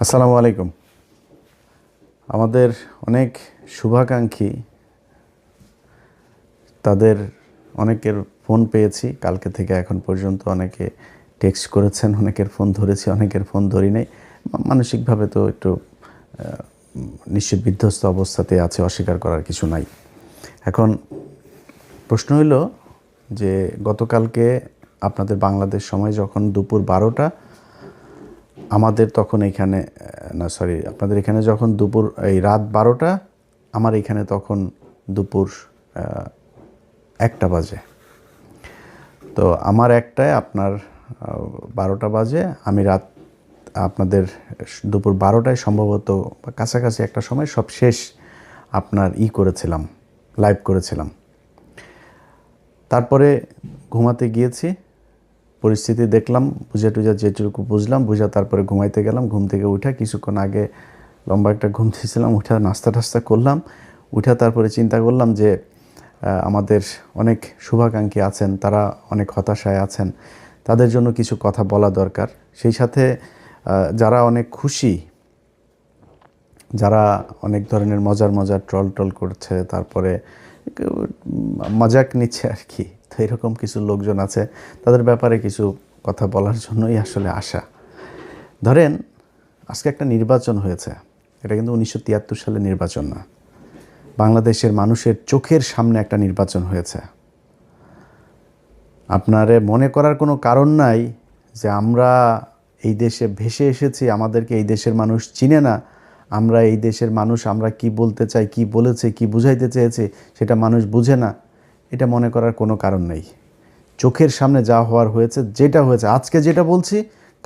আসসালামু আলাইকুম। আমাদের অনেক শুভাকাঙ্ক্ষী, তাদের অনেকের ফোন পেয়েছি কালকে থেকে এখন পর্যন্ত। অনেকে টেক্সট করেছেন, অনেকের ফোন ধরেছি, অনেকের ফোন ধরি নাই। মানসিকভাবে তো একটু নিশ্চিত বিধ্বস্ত অবস্থাতে আছে, অস্বীকার করার কিছু নাই। এখন প্রশ্ন হইল যে গতকালকে আপনাদের বাংলাদেশ সময় যখন দুপুর 12টা, আমাদের তখন এখানে আপনাদের এখানে যখন দুপুর এই রাত 12টা, আমার এখানে তখন দুপুর 1টা বাজে। তো আমার 1টায় আপনার 12টা বাজে। আমি রাত আপনাদের দুপুর 12টায় সম্ভবত কাছাকাছি একটা সময় সব শেষ আপনার করেছিলাম, লাইভ করেছিলাম। তারপরে ঘুমাতে গিয়েছি, পরিস্থিতি দেখলাম, বুঝে টুঝা যেটুকু বুঝলাম বুঝা তারপরে ঘুমাইতে গেলাম। ঘুম থেকে উঠা কিছুক্ষণ আগে লম্বা একটা ঘুম দিয়েছিলাম, উঠা নাস্তা টাস্তা করলাম। উঠা তারপরে চিন্তা করলাম যে আমাদের অনেক শুভাকাঙ্ক্ষী আছেন, তারা অনেক হতাশায় আছেন, তাদের জন্য কিছু কথা বলা দরকার। সেই সাথে যারা অনেক খুশি, যারা অনেক ধরনের মজার ট্রল করছে, তারপরে মজাক নিচ্ছে আর কি, তো এরকম কিছু লোকজন আছে, তাদের ব্যাপারে কিছু কথা বলার জন্যই আসলে আসা। ধরেন আজকে একটা নির্বাচন হয়েছে, এটা কিন্তু 1973 সালে নির্বাচন না, বাংলাদেশের মানুষের চোখের সামনে একটা নির্বাচন হয়েছে। আপনারে মনে করার কোনো কারণ নাই যে আমরা এই দেশে ভেসে এসেছি, আমাদেরকে এই দেশের মানুষ চিনে না, আমরা এই দেশের মানুষ, আমরা কি বলতে চাই, কি বলেছে, কি বুঝাইতে চেয়েছে সেটা মানুষ বুঝে না, এটা মনে করার কোনো কারণ নেই। চোখের সামনে যা হওয়ার হয়েছে, যেটা হয়েছে, আজকে যেটা বলছি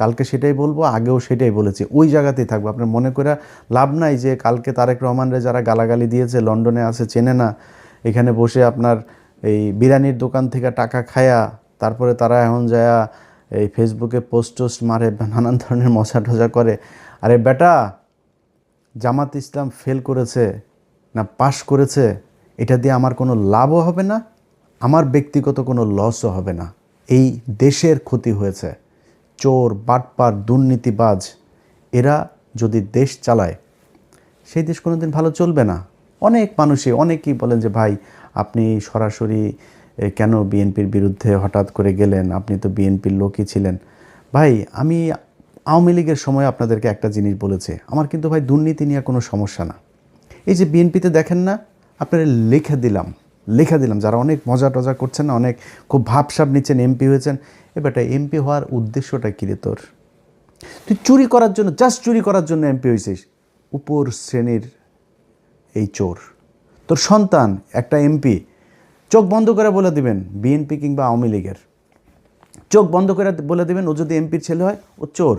কালকে সেটাই বলবো, আগেও সেটাই বলেছি, ওই জায়গাতেই থাকবো। আপনার মনে করে লাভ নাই যে কালকে তারেক রহমানরে যারা গালাগালি দিয়েছে, লন্ডনে আছে, চেনে না, এখানে বসে আপনার এই বিরিয়ানির দোকান থেকে টাকা খায়া তারপরে তারা এখন যায়া এই ফেসবুকে পোস্ট মারে, নানান ধরনের মজা টজা করে। আরে বেটা, জামাত ইসলাম ফেল করেছে না পাশ করেছে, এটা দিয়ে আমার কোনো লাভও হবে না, আমার ব্যক্তিগত কোনো লসও হবে না। এই দেশের ক্ষতি হয়েছে। চোর, বাটপার, দুর্নীতিবাজ এরা যদি দেশ চালায়, সেই দেশ কোনো দিন ভালো চলবে না। অনেক মানুষই অনেকেই বলেন যে ভাই আপনি সরাসরি কেন বিএনপির বিরুদ্ধে হঠাৎ করে গেলেন, আপনি তো বিএনপির লোকই ছিলেন। ভাই আমি আওয়ামী লীগের সময় আপনাদেরকে একটা জিনিস বলেছে, আমার কিন্তু ভাই দুর্নীতি নিয়ে কোনো সমস্যা না। এই যে বিএনপিতে দেখেন না, আপনারা লেখা দিলাম যারা অনেক মজা টজা করছেন না, অনেক খুব ভাবসাব নিচ্ছেন, এমপি হয়েছেন। এবারটা এমপি হওয়ার উদ্দেশ্যটা কী রে তোর? তুই চুরি করার জন্য, জাস্ট চুরি করার জন্য এমপি হয়েছিস। উপর শ্রেণীর এই চোর, তোর সন্তান একটা এমপি, চোখ বন্ধ করে বলে দিবেন বিএনপি কিংবা আওয়ামী লীগের, চোখ বন্ধ করে বলে দিবেন ও যদি এমপির ছেলে হয় ও চোর।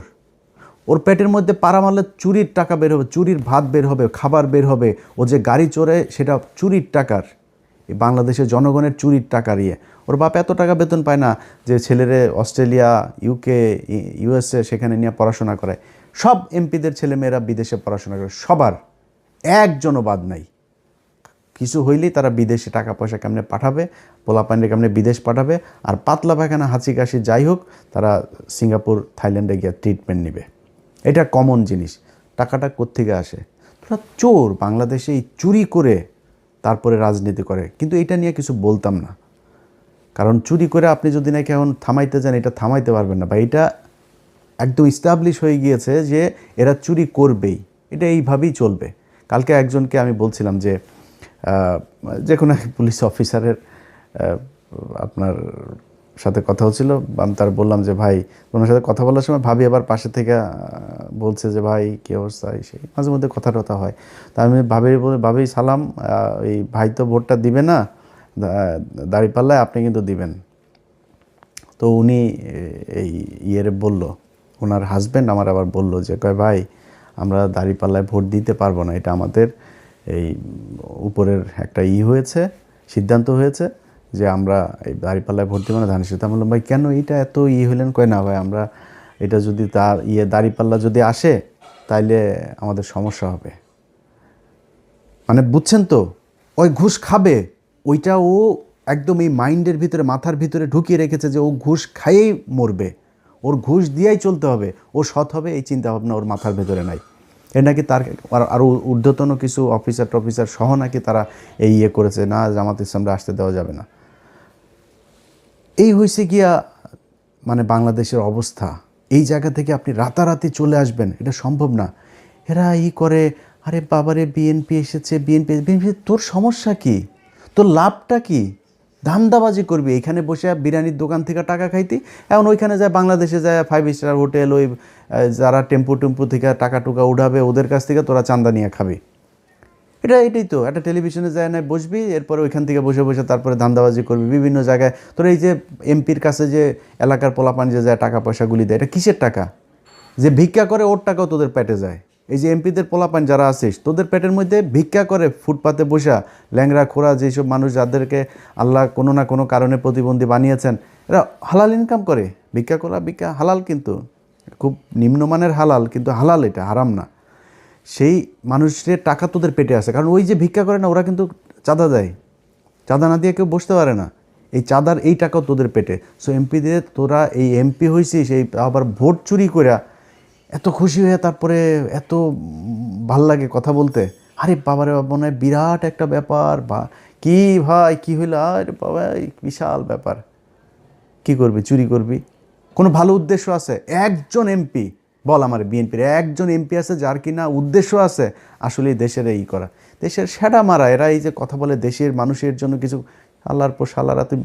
ওর পেটের মধ্যে পাড়া মারলে চুরির টাকা বের হবে, চুরির ভাত বের হবে, খাবার বের হবে। ও যে গাড়ি চড়ে সেটা চুরির টাকার, এই বাংলাদেশের জনগণের চুরির টাকা দিয়ে। ওর বাপ এত টাকা বেতন পায় না যে ছেলেরে অস্ট্রেলিয়া, ইউকে, ইউএসএ সেখানে নিয়ে পড়াশোনা করায়। সব এমপিদের ছেলেমেয়েরা বিদেশে পড়াশোনা করে, সবার, একজনও বাদ নাই। কিছু হইলেই তারা বিদেশে টাকা পয়সা কেমনে পাঠাবে, পোলাপান্ডে কেমনে বিদেশ পাঠাবে, আর পাতলা পায়খানা, হাঁচি কাশি যাই হোক, তারা সিঙ্গাপুর, থাইল্যান্ডে গিয়ে ট্রিটমেন্ট নেবে। এটা কমন জিনিস। টাকাটা কোত্থেকে আসে? তোরা চোর, বাংলাদেশে এই চুরি করে তারপরে রাজনীতি করে। কিন্তু এটা নিয়ে কিছু বলতাম না, কারণ চুরি করে আপনি যদি নাকি এখন থামাইতে যান, এটা থামাইতে পারবেন না। বা এটা একদম ইস্টাবলিশ হয়ে গিয়েছে যে এরা চুরি করবেই, এটা এইভাবেই চলবে। কালকে একজনকে আমি বলছিলাম যে যে কোনো এক পুলিশ অফিসারের আপনার সাথে কথা হচ্ছিল, আমি তার বললাম যে ভাই, ওনার সাথে কথা বলার সময় ভাবি আবার পাশে থেকে বলছে যে ভাই কী অবস্থা, সেই মাঝে মধ্যে কথা টথা হয়। তা আমি ভাবি সালাম, এই ভাই তো ভোটটা দিবে না, দাঁড়িপাল্লায় আপনি কিন্তু দিবেন। তো উনি এই বলল, ওনার হাজব্যান্ড আমার আবার বলল যে কয় ভাই আমরা দাঁড়িপাল্লায় ভোট দিতে পারবো না, এটা আমাদের এই উপরের একটা হয়েছে, সিদ্ধান্ত হয়েছে যে আমরা এই দাঁড়িপাল্লায় ভোট দেবো না, ধানের শীষ। আমি বললাম ভাই কেন এটা এত হইলেন? কয় না ভাই আমরা এটা যদি তার দাঁড়িপাল্লা যদি আসে তাইলে আমাদের সমস্যা হবে। মানে বুঝছেন তো, ওই ঘুষ খাবে, ওইটা ও একদম এই মাইন্ডের ভিতরে, মাথার ভিতরে ঢুকিয়ে রেখেছে যে ও ঘুষ খাইয়েই মরবে, ও ওর ঘুষ দিয়েই চলতে হবে, ও সৎ হবে, এই চিন্তাভাবনা ওর মাথার ভেতরে নাই। এ নাকি তার আরও ঊর্ধ্বতন কিছু অফিসার সহ নাকি তারা এই করেছে, না জামাত ইসলামরা আসতে দেওয়া যাবে না। এই হয়েছে গিয়া মানে বাংলাদেশের অবস্থা। এই জায়গা থেকে আপনি রাতারাতি চলে আসবেন, এটা সম্ভব না। এরা করে, আরে বাবারে বিএনপি এসেছে, বিএনপি তোর সমস্যা কি? তোর লাভটা কি? ধান্দাবাজি করবি এখানে বসে বিরিয়ানির দোকান থেকে টাকা খাইতি, এখন ওইখানে যায় বাংলাদেশে যায় 5 স্টার হোটেল, ওই যারা টেম্পু থেকে টাকা টুকা উঠাবে ওদের কাছ থেকে তোরা চান্দা নিয়ে খাবি। এটাই তো একটা টেলিভিশনে যায় না বসবি, এরপরে ওইখান থেকে বসে তারপরে ধান্দাবাজি করবি বিভিন্ন জায়গায়। তোর এই যে এমপির কাছে যে এলাকার পোলাপান যে যায় টাকা পয়সাগুলি দেয়, এটা কিসের টাকা? যে ভিক্ষা করে ওর টাকাও তোদের পেটে যায়। এই যে এমপিদের পোলাপান যারা আছিস, তোদের পেটের মধ্যে ভিক্ষা করে ফুটপাতে বসা ল্যাংরা খোরা যেসব মানুষ যাদেরকে আল্লাহ কোনো না কোনো কারণে প্রতিবন্ধী বানিয়েছেন, এরা হালাল ইনকাম করে। ভিক্ষা হালাল, কিন্তু খুব নিম্নমানের হালাল, কিন্তু হালাল, এটা হারাম না। সেই মানুষের টাকা তোদের পেটে আসে, কারণ ওই যে ভিক্ষা করে না, ওরা কিন্তু চাঁদা দেয়, চাঁদা না দিয়ে কেউ বসতে পারে না। এই চাঁদার এই টাকাও তোদের পেটে। সো এমপিদের তোরা এই এমপি হয়েছিস, এই আবার ভোট চুরি করে এত খুশি হয়ে তারপরে এত ভাল লাগে কথা বলতে। আরে বাবারে মনে হয় বিরাট একটা ব্যাপার, বা কি ভাই কি হইলো, আরে বাবা বিশাল ব্যাপার। কি করবি? চুরি করবি? কোনো ভালো উদ্দেশ্য আছে? একজন এমপি বল আমার বিএনপির একজন এমপি আছে যার কিনা উদ্দেশ্য আছে আসলে দেশের এই করা, দেশের সেটা মারা। এরা এই যে কথা বলে দেশের মানুষের জন্য কিছু, আল্লাহর পর সালারা, তুই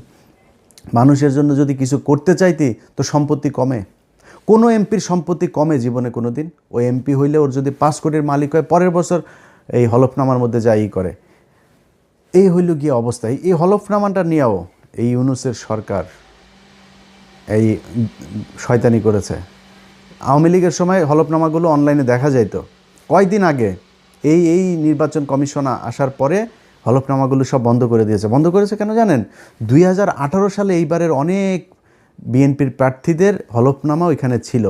মানুষের জন্য যদি কিছু করতে চাইতি তো সম্পত্তি কমে? কোনো এমপির সম্পত্তি কমে জীবনে কোনো দিন? ওই এমপি হইলে ওর যদি 5 কোটির মালিক হয়, পরের বছর এই হলফনামার মধ্যে যাই করে। এই হইল গিয়ে অবস্থায় এই হলফনামাটা নিয়েও এই ইউনূসের সরকার এই শয়তানি করেছে। আওয়ামী লীগের সময় হলফনামাগুলো অনলাইনে দেখা যাইত। কয়েকদিন আগে এই নির্বাচন কমিশন আসার পরে হলফনামাগুলো সব বন্ধ করে দিয়েছে। বন্ধ করেছে কেন জানেন? 2018 সালে এইবারের অনেক বিএনপির প্রার্থীদের হলফনামা ওইখানে ছিল।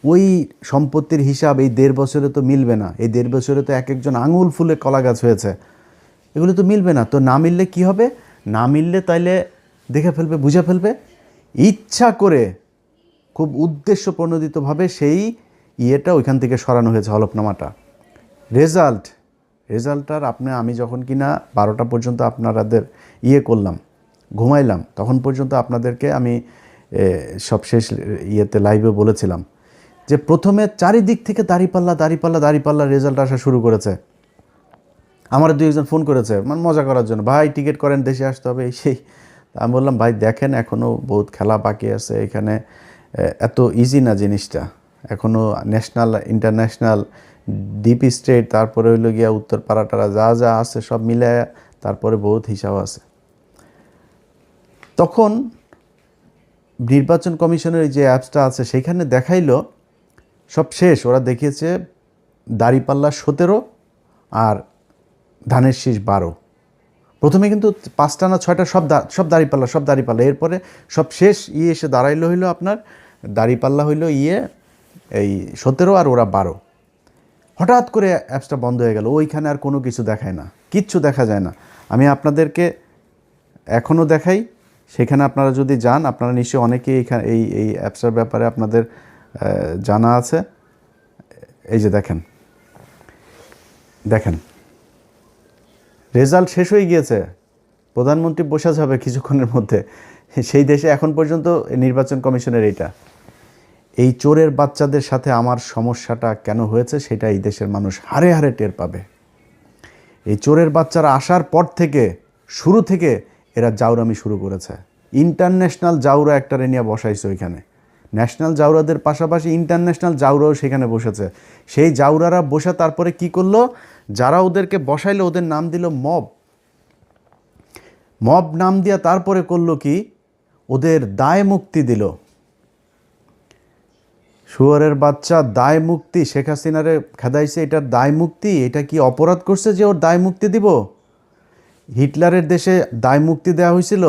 ওই সম্পত্তির হিসাব এই 1.5 বছরে তো মিলবে না। এই 1.5 বছরে তো এক একজন আঙুল ফুলে কলা গাছ হয়েছে, এগুলো তো মিলবে না। তো না মিললে কি হবে? না মিললে তাইলে দেখে ফেলবে, বুঝে ফেলবে, ইচ্ছা করে খুব উদ্দেশ্য প্রণোদিতভাবে সেই ইয়েটা ওইখান থেকে সরানো হয়েছে হলফনামাটা। রেজাল্টটার আমি যখন কিনা 12টা পর্যন্ত আপনাদের করলাম, ঘুমাইলাম, তখন পর্যন্ত আপনাদেরকে আমি সব শেষ ইয়েতে লাইভে বলেছিলাম যে প্রথমে চারিদিক থেকে দাঁড়িপাল্লা রেজাল্ট আসা শুরু করেছে। আমার 2-1 ফোন করেছে মানে মজা করার জন্য, ভাই টিকিট করেন, দেশে আসতে হবে এই সেই। আমি বললাম ভাই দেখেন এখনও বহুত খেলা বাকি আছে এখানে, এত ইজি না জিনিসটা। এখনও ন্যাশনাল ইন্টারন্যাশনাল ডিপ স্টেট, তারপরে হইল গিয়া উত্তর পাড়াটারা যা আছে সব মিলে তারপরে বহুত হিসাব আছে। তখন নির্বাচন কমিশনের যে অ্যাপসটা আছে সেখানে দেখাইলো সব শেষ। ওরা দেখিয়েছে দাঁড়িপাল্লা 17 আর ধানের শীষ 12। প্রথমে কিন্তু 5টা না 6টা সব দাঁড়িপাল্লা। এরপরে সব শেষ এসে দাঁড়াইলো হইলো আপনার দাঁড়িপাল্লা হইলো এই 17 আর ওরা 12। হঠাৎ করে অ্যাপসটা বন্ধ হয়ে গেল, ওইখানে আর কোনো কিছু দেখায় না, কিচ্ছু দেখা যায় না। আমি আপনাদেরকে এখনও দেখাই, সেখানে আপনারা যদি যান, আপনারা নিশ্চয়ই অনেকেই এখানে এই অ্যাপসটার ব্যাপারে আপনাদের জানা আছে। এই যে দেখেন রেজাল্ট শেষ হয়ে গিয়েছে, প্রধানমন্ত্রী বসা যাবে কিছুক্ষণের মধ্যে। সেই দেশে এখন পর্যন্ত নির্বাচন কমিশনের এই চোরের বাচ্চাদের সাথে আমার সমস্যাটা কেন হয়েছে সেটা এই দেশের মানুষ হারে হারে টের পাবে। এই চোরের বাচ্চারা আসার পর থেকে শুরু থেকে এরা জাউরামি শুরু করেছে। ইন্টারন্যাশনাল জাউরা একটারে নিয়ে বসাইছে ওইখানে, ন্যাশনাল জাউরাদের পাশাপাশি ইন্টারন্যাশনাল জাউরাও সেখানে বসেছে। সেই জাউরারা বসে তারপরে কি করলো, যারা ওদেরকে বসাইলো ওদের নাম দিল মব নাম দিয়া তারপরে করলো কি, ওদের দায় মুক্তি দিল। শুয়োরের বাচ্চা দায় মুক্তি, শেখ হাসিনারে খেদাইছে, এটার দায় মুক্তি। এটা কি অপরাধ করছে যে ওর দায় মুক্তি দিব? হিটলারের দেশে দায় মুক্তি দেওয়া হয়েছিল,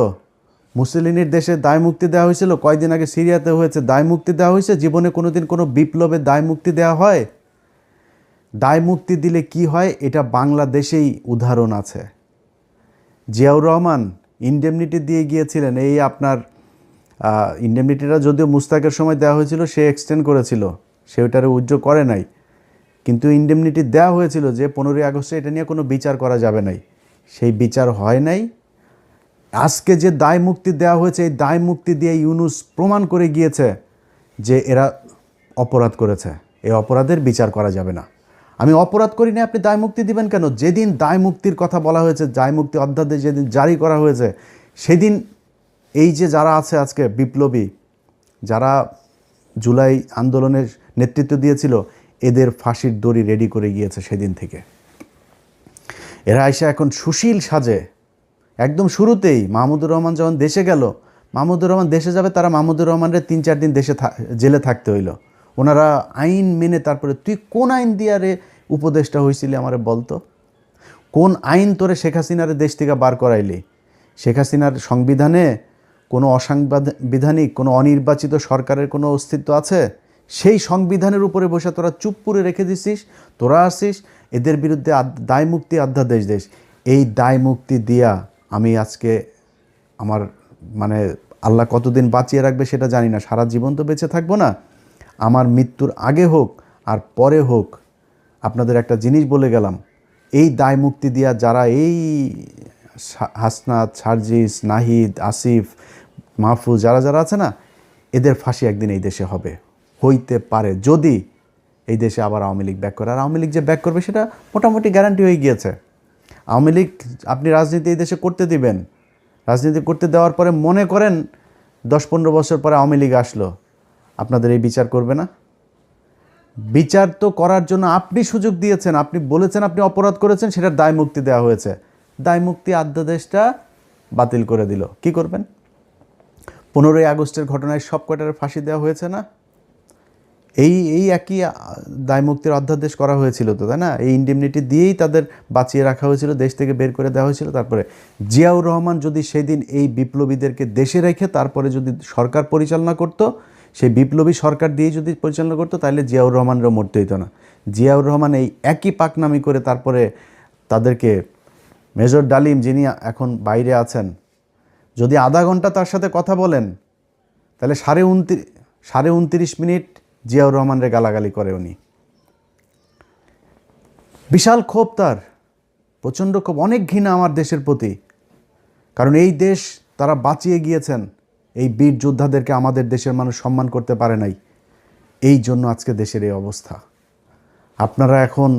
মুসলিনের দেশে দায় মুক্তি দেওয়া হয়েছিল, কয়েকদিন আগে সিরিয়াতে হয়েছে দায় মুক্তি দেওয়া হয়েছে। জীবনে কোনোদিন কোনো বিপ্লবে দায় মুক্তি দেওয়া হয়? দায় মুক্তি দিলে কি হয় এটা বাংলাদেশেই উদাহরণ আছে। জিয়াউর রহমান ইনডেমনিটি দিয়ে গিয়েছিলেন এই আপনার ইন্ডেমনিটিটা যদিও মুস্তাকের সময় দেওয়া হয়েছিল, সে এক্সটেন্ড করেছিল, সে ওটারে উইথড্র করে নাই, কিন্তু ইন্ডেমনিটি দেওয়া হয়েছিল যে 15ই আগস্টে এটা নিয়ে কোনো বিচার করা যাবে নাই, সেই বিচার হয় নাই। আজকে যে দায় মুক্তি দেওয়া হয়েছে, এই দায় মুক্তি দিয়ে ইউনূস প্রমাণ করে গিয়েছে যে এরা অপরাধ করেছে, এই অপরাধের বিচার করা যাবে না। আমি অপরাধ করি না, আপনি দায় মুক্তি দিবেন কেন? যেদিন দায় মুক্তির কথা বলা হয়েছে, দায় মুক্তি অধ্যাদেশ যেদিন জারি করা হয়েছে, সেদিন এই যে যারা আছে আজকে বিপ্লবী, যারা জুলাই আন্দোলনের নেতৃত্ব দিয়েছিল, এদের ফাঁসির দড়ি রেডি করে গিয়েছে সেদিন থেকে। এরা এসে এখন সুশীল সাজে। একদম শুরুতেই মাহমুদুর রহমান যখন দেশে গেল, মাহমুদুর রহমান দেশে যাবে, তারা মাহমুদুর রহমানের 3-4 দিন দেশে জেলে থাকতে হইল। ওনারা আইন মেনে, তারপরে তুই কোন আইন দিয়ে রে উপদেষ্টা হয়েছিলি আমারে বলতো, কোন আইন তোরে শেখ হাসিনারে দেশ থেকে বার করাইলি? শেখ হাসিনার সংবিধানে কোনো অসাংবিধানিক, কোনো অনির্বাচিত সরকারের কোনো অস্তিত্ব আছে? সেই সংবিধানের উপরে বসে তোরা চুপ করে রেখে দিছিস। তোরা আসিস এদের বিরুদ্ধে দায় মুক্তি অধ্যাদেশ দেশ। এই দায় মুক্তি দিয়া আমি আজকে আমার মানে আল্লাহ কতদিন বাঁচিয়ে রাখবে সেটা জানি না, সারা জীবন তো বেঁচে থাকবো না। আমার মৃত্যুর আগে হোক আর পরে হোক, আপনাদের একটা জিনিস বলে গেলাম, এই দায় মুক্তি দিয়া যারা এই হাসনাত, সার্জিস, নাহিদ, আসিফ, মাহফুজ, যারা যারা আছে না, এদের ফাঁসি একদিন এই দেশে হবে, হইতে পারে যদি এই দেশে আবার আওয়ামী লীগ ব্যাক করে। আর আওয়ামী লীগ যে ব্যাক করবে সেটা মোটামুটি গ্যারান্টি হয়ে গিয়েছে। আওয়ামী লীগ আপনি রাজনীতি এই দেশে করতে দিবেন, রাজনীতি করতে দেওয়ার পরে মনে করেন 10-15 বছর পরে আওয়ামী লীগ আসলো, আপনাদের এই বিচার করবে না? বিচার তো করার জন্য আপনি সুযোগ দিয়েছেন, আপনি বলেছেন আপনি অপরাধ করেছেন, সেটার দায় মুক্তি দেওয়া হয়েছে। দায় মুক্তি অধ্যাদেশটা বাতিল করে দিল, কি করবেন? 15ই আগস্টের ঘটনায় সব কয়টার ফাঁসি দেওয়া হয়েছে না? এই একই দায় মুক্তির অধ্যাদেশ করা হয়েছিল তো, তাই না? এই ইন্ডেমনিটি দিয়েই তাদের বাঁচিয়ে রাখা হয়েছিল, দেশ থেকে বের করে দেওয়া হয়েছিল। তারপরে জিয়াউর রহমান যদি সেদিন এই বিপ্লবীদেরকে দেশে রেখে তারপরে যদি সরকার পরিচালনা করত, সেই বিপ্লবী সরকার দিয়েই যদি পরিচালনা করতো, তাহলে জিয়াউর রহমানেরও মরতে হইতো না। জিয়াউর রহমান এই একই পাকনামি করে তারপরে তাদেরকে, মেজর ডালিম যিনি এখন বাইরে আছেন, যদি আধা ঘন্টা তার সাথে কথা বলেন, তাহলে 29.5 মিনিট জিয়াউর রহমানের গালাগালি করে উনি। বিশাল ক্ষোভ তার, প্রচণ্ড ক্ষোভ, অনেক ঘৃণা আমার দেশের প্রতি। কারণ এই দেশ তারা বাঁচিয়ে গিয়েছেন, এই বীর যোদ্ধাদেরকে আমাদের দেশের মানুষ সম্মান করতে পারে নাই, এই জন্য আজকে দেশের এই অবস্থা। আপনারা এখন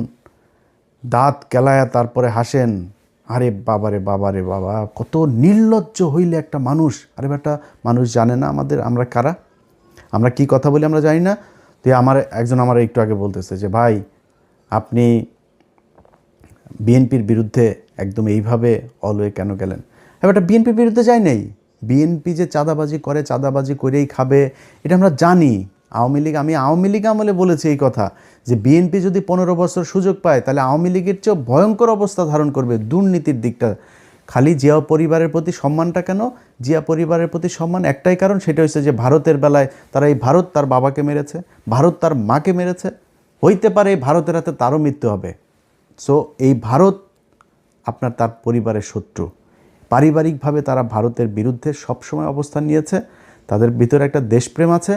দাঁত কেলায়া তারপরে হাসেন, আরে বাবা রে বাবা রে বাবা, কত নির্লজ্জ হইলে একটা মানুষ। আরে বেটা, মানুষ জানে না আমরা কারা, আমরা কি কথা বলি আমরা জানি না। তো একজন আমার একটু আগে বলতেছে যে ভাই আপনি বিএনপির বিরুদ্ধে একদম এইভাবে অলওয়ে কেন গেলেন? এবারটা বিএনপির বিরুদ্ধে যাই নাই, বিএনপি যে চাঁদাবাজি করে, চাঁদাবাজি করেই খাবে, এটা আমরা জানি। আমি আওয়ামী লীগ আমলে বলেছি এই কথা, যে বিএনপি যদি 15 বছর সুযোগ পায়, তাহলে আওয়ামী লীগের চেয়েও ভয়ঙ্কর অবস্থা ধারণ করবে দুর্নীতির দিকটা। খালি জিয়া পরিবারের প্রতি সম্মানটা কেন? জিয়া পরিবারের প্রতি সম্মান একটাই কারণ, সেটা হচ্ছে যে ভারতের বেলায় তারা এই ভারত তার বাবাকে মেরেছে, ভারত তার মাকে মেরেছে, হইতে পারে এই ভারতের হাতে তারও মৃত্যু হবে। সো এই ভারত আপনার তার পরিবারের শত্রু। পারিবারিকভাবে তারা ভারতের বিরুদ্ধে সবসময় অবস্থান নিয়েছে, তাদের ভিতরে একটা দেশপ্রেম আছে,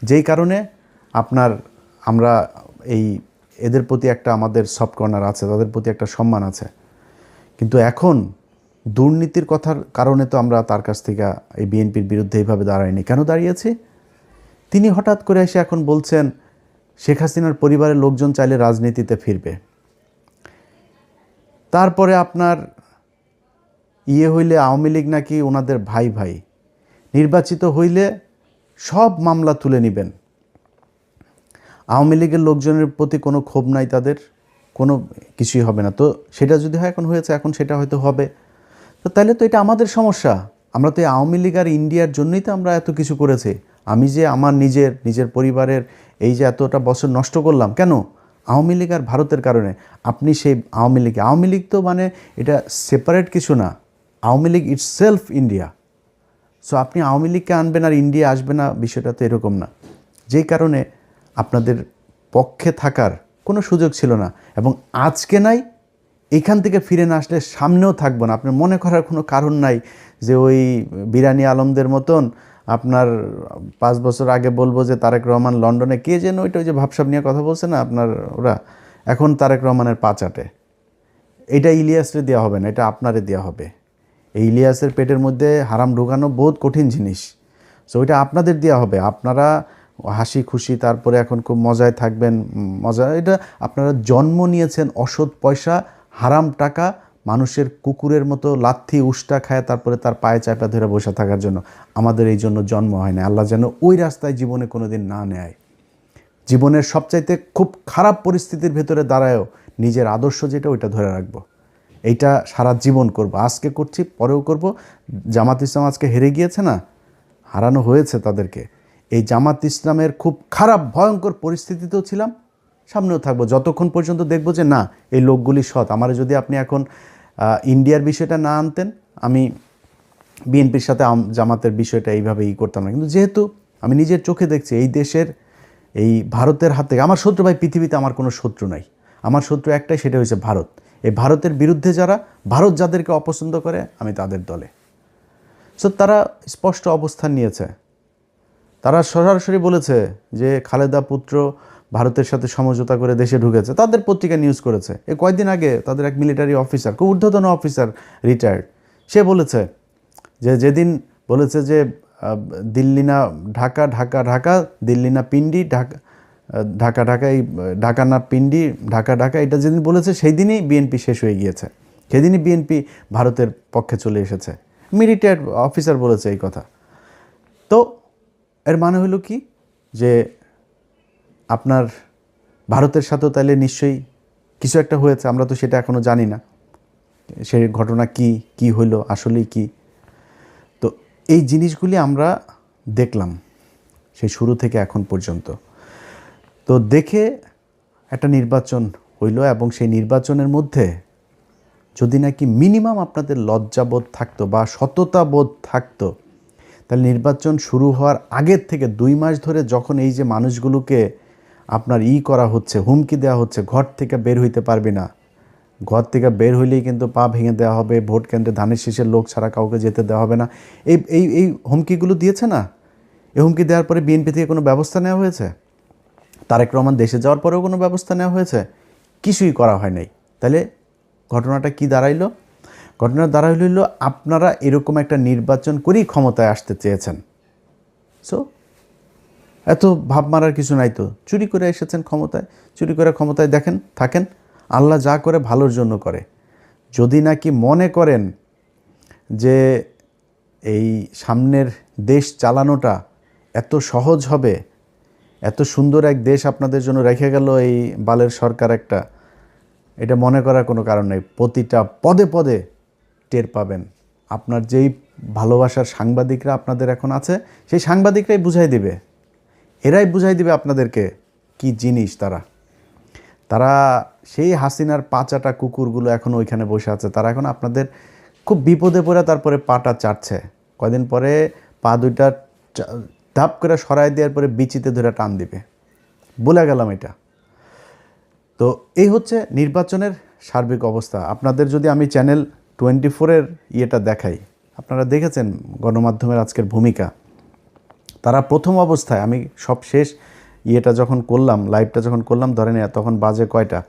যেই কারণে আমরা এদের প্রতি একটা আমাদের সফট কর্নার আছে, তাদের প্রতি একটা সম্মান আছে। কিন্তু এখন দুর্নীতির কথার কারণে তো আমরা তার কাছ থেকে এই বিএনপির বিরুদ্ধে এইভাবে দাঁড়াইনি। কেন দাঁড়িয়েছি? তিনি হঠাৎ করে এসে এখন বলছেন শেখ হাসিনার পরিবারের লোকজন চাইলে রাজনীতিতে ফিরবে। তারপরে আপনার হইলে আওয়ামী লীগ নাকি ওনাদের ভাই ভাই, নির্বাচিত হইলে সব মামলা তুলে নেবেন। আওয়ামী লীগের লোকজনের প্রতি কোনো ক্ষোভ নাই, তাদের কোনো কিছুই হবে না। তো সেটা যদি হয়, এখন হয়েছে, এখন সেটা হয়তো হবে। তো তাহলে তো এটা আমাদের সমস্যা। আমরা তো এই আওয়ামী লীগ আর ইন্ডিয়ার জন্যই তো আমরা এত কিছু করেছি। আমি যে আমার নিজের পরিবারের এই যে এতটা বছর নষ্ট করলাম, কেন? আওয়ামী লীগ আর ভারতের কারণে। আপনি সেই আওয়ামী লীগ তো মানে এটা সেপারেট কিছু না, Awami League itself India. So আপনি আওয়ামী লীগকে আনবেন আর ইন্ডিয়া আসবে না, বিষয়টা তো এরকম না। যেই কারণে আপনাদের পক্ষে থাকার কোনো সুযোগ ছিল না, এবং আজকে নাই, এখান থেকে ফিরে না আসলে সামনেও থাকবো না। আপনার মনে করার কোনো কারণ নাই যে ওই বিরানি আলমদের মতন আপনার 5 বছর আগে বলবো যে তারেক রহমান লন্ডনে কে যেন ওই যে ভাবসাব নিয়ে কথা বলছে না আপনার ওরা, এখন তারেক রহমানের পা চাটে। এটা ইলিয়াসরে দেওয়া হবে না, এটা আপনারে দেওয়া হবে। এই ইলিয়াসের পেটের মধ্যে হারাম ঢোকানো বহুত কঠিন জিনিস, সো ওইটা আপনাদের দেওয়া হবে। আপনারা হাসি খুশি তারপরে এখন খুব মজায় থাকবেন, মজা। এটা আপনারা জন্ম নিয়েছেন অসৎ পয়সা, হারাম টাকা, মানুষের কুকুরের মতো লাথি উষ্টা খায় তারপরে তার পায়ে চাপা ধরে বসে থাকার জন্য। আমাদের এই জন্য জন্ম হয় না। আল্লাহ যেন ওই রাস্তায় জীবনে কোনো দিন না নেয়। জীবনের সবচাইতে খুব খারাপ পরিস্থিতির ভেতরে দাঁড়ায়ও নিজের আদর্শ যেটা ওইটা ধরে রাখবো। এইটা সারা জীবন করব, আজকে করছি পরেও করব। জামাত ইসলাম আজকে হেরে গিয়েছে না, হারানো হয়েছে তাদেরকে। এই জামাত ইসলামের খুব খারাপ ভয়ঙ্কর পরিস্থিতিতেও ছিলাম, সামনেও থাকবো যতক্ষণ পর্যন্ত দেখব যে না এই লোকগুলি সৎ। আমার যদি আপনি এখন ইন্ডিয়ার বিষয়টা না আনতেন, আমি বিএনপির সাথে জামাতের বিষয়টা এইভাবে করতাম না। কিন্তু যেহেতু আমি নিজের চোখে দেখছি এই দেশের, এই ভারতের হাত থেকে আমার শত্রু, ভাই পৃথিবীতে আমার কোনো শত্রু নাই, আমার শত্রু একটাই, সেটা হচ্ছে ভারত। এই ভারতের বিরুদ্ধে যারা, ভারত যাদেরকে অপছন্দ করে, আমি তাদের দলে। সো তারা স্পষ্ট অবস্থান নিয়েছে, তারা সরাসরি বলেছে যে খালেদা পুত্র ভারতের সাথে সমঝোতা করে দেশে ঢুকেছে। তাদের পত্রিকা নিউজ করেছে। এই কয়েকদিন আগে তাদের এক মিলিটারি অফিসার, খুব ঊর্ধ্বতন অফিসার, রিটায়ার্ড, সে বলেছে যে যেদিন বলেছে যে দিল্লি না ঢাকা, ঢাকা ঢাকা, দিল্লি না পিন্ডি, ঢাকা ঢাকা ঢাকা, এই ঢাকা না পিন্ডি, ঢাকা ঢাকা, এটা যেদিন বলেছে সেই দিনই বিএনপি শেষ হয়ে গিয়েছে, সেদিনই বিএনপি ভারতের পক্ষে চলে এসেছে। মিলিটারি অফিসার বলেছে এই কথা। তো এর মানে হলো কি যে আপনার ভারতের সাথেও তাহলে নিশ্চয়ই কিছু একটা হয়েছে, আমরা তো সেটা এখনও জানি না সেই ঘটনা কি হইলো আসলেই কি। তো এই জিনিসগুলি আমরা দেখলাম সেই শুরু থেকে এখন পর্যন্ত। তো দেখে একটা নির্বাচন হইল, এবং সেই নির্বাচনের মধ্যে যদি নাকি মিনিমাম আপনাদের লজ্জাবোধ থাকতো বা সততাবোধ থাকতো, তাহলে নির্বাচন শুরু হওয়ার আগের থেকে 2 মাস ধরে যখন এই যে মানুষগুলোকে আপনার করা হচ্ছে, হুমকি দেওয়া হচ্ছে, ঘর থেকে বের হইতে পারবি না, ঘর থেকে বের হইলেই কিন্তু পা ভেঙে দেওয়া হবে, ভোট কেন্দ্রে ধানের শীষের লোক ছাড়া কাউকে যেতে দেওয়া হবে না, এই এই এই হুমকিগুলো দিয়েছে না। এই হুমকি দেওয়ার পরে বিএনপি থেকে কোনো ব্যবস্থা নেওয়া হয়েছে? তারেক রহমান দেশে যাওয়ার পরেও কোনো ব্যবস্থা নেওয়া হয়েছে? কিছুই করা হয় নাই। তাহলে ঘটনাটা কি দাঁড়াইলো? ঘটনা দাঁড়াইল আপনারা এরকম একটা নির্বাচন করেই ক্ষমতায় আসতে চেয়েছেন। সো এত ভাব মারার কিছু নাই তো, চুরি করে এসেছেন ক্ষমতায়, চুরি করে ক্ষমতায় দেখেন থাকেন। আল্লাহ যা করে ভালোর জন্য করে। যদি নাকি মনে করেন যে এই সামনের দেশ চালানোটা এত সহজ হবে, এত সুন্দর এক দেশ আপনাদের জন্য রেখে গেল এই বালের সরকার একটা, এটা মনে করার কোনো কারণ নেই। প্রতিটা পদে পদে টের পাবেন। আপনার যেই ভালোবাসার সাংবাদিকরা আপনাদের এখন আছে, সেই সাংবাদিকরাই বুঝাই দিবে, এরাই বুঝাই দিবে আপনাদেরকে কি জিনিস তারা। তারা সেই হাসিনার পাচাটা কুকুরগুলো এখন ওইখানে বসে আছে, তারা এখন আপনাদের খুব বিপদে পড়ে তারপরে পাটা চাটছে। কয়দিন পরে পা দুইটা ধাপ করে সরাই দেওয়ার পরে বিচিতে ধরে টান দিবে, বলে গেলাম এটা। তো এই হচ্ছে নির্বাচনের সার্বিক অবস্থা। আপনাদের যদি আমি চ্যানেল 24-এর ইয়েটা দেখাই, আপনারা দেখেছেন গণমাধ্যমের আজকের ভূমিকা। তারা প্রথম অবস্থায়, আমি সব শেষ ইয়েটা যখন করলাম, লাইভটা যখন করলাম, ধরেন তখন বাজে কয়টা,